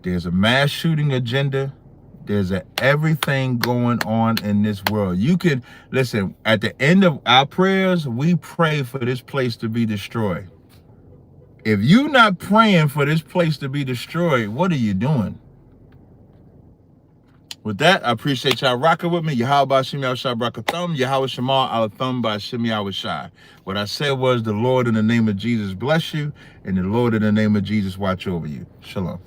There's a mass shooting agenda. There's everything going on in this world. You can, listen, at the end of our prayers, we pray for this place to be destroyed. If you're not praying for this place to be destroyed, what are you doing? With that, I appreciate y'all rocking with me. Yahweh Shem Yahushai Brakathum. Yahweh Shema Alathum by Shem Yahushai. What I said was the Lord in the name of Jesus bless you, and the Lord in the name of Jesus watch over you. Shalom.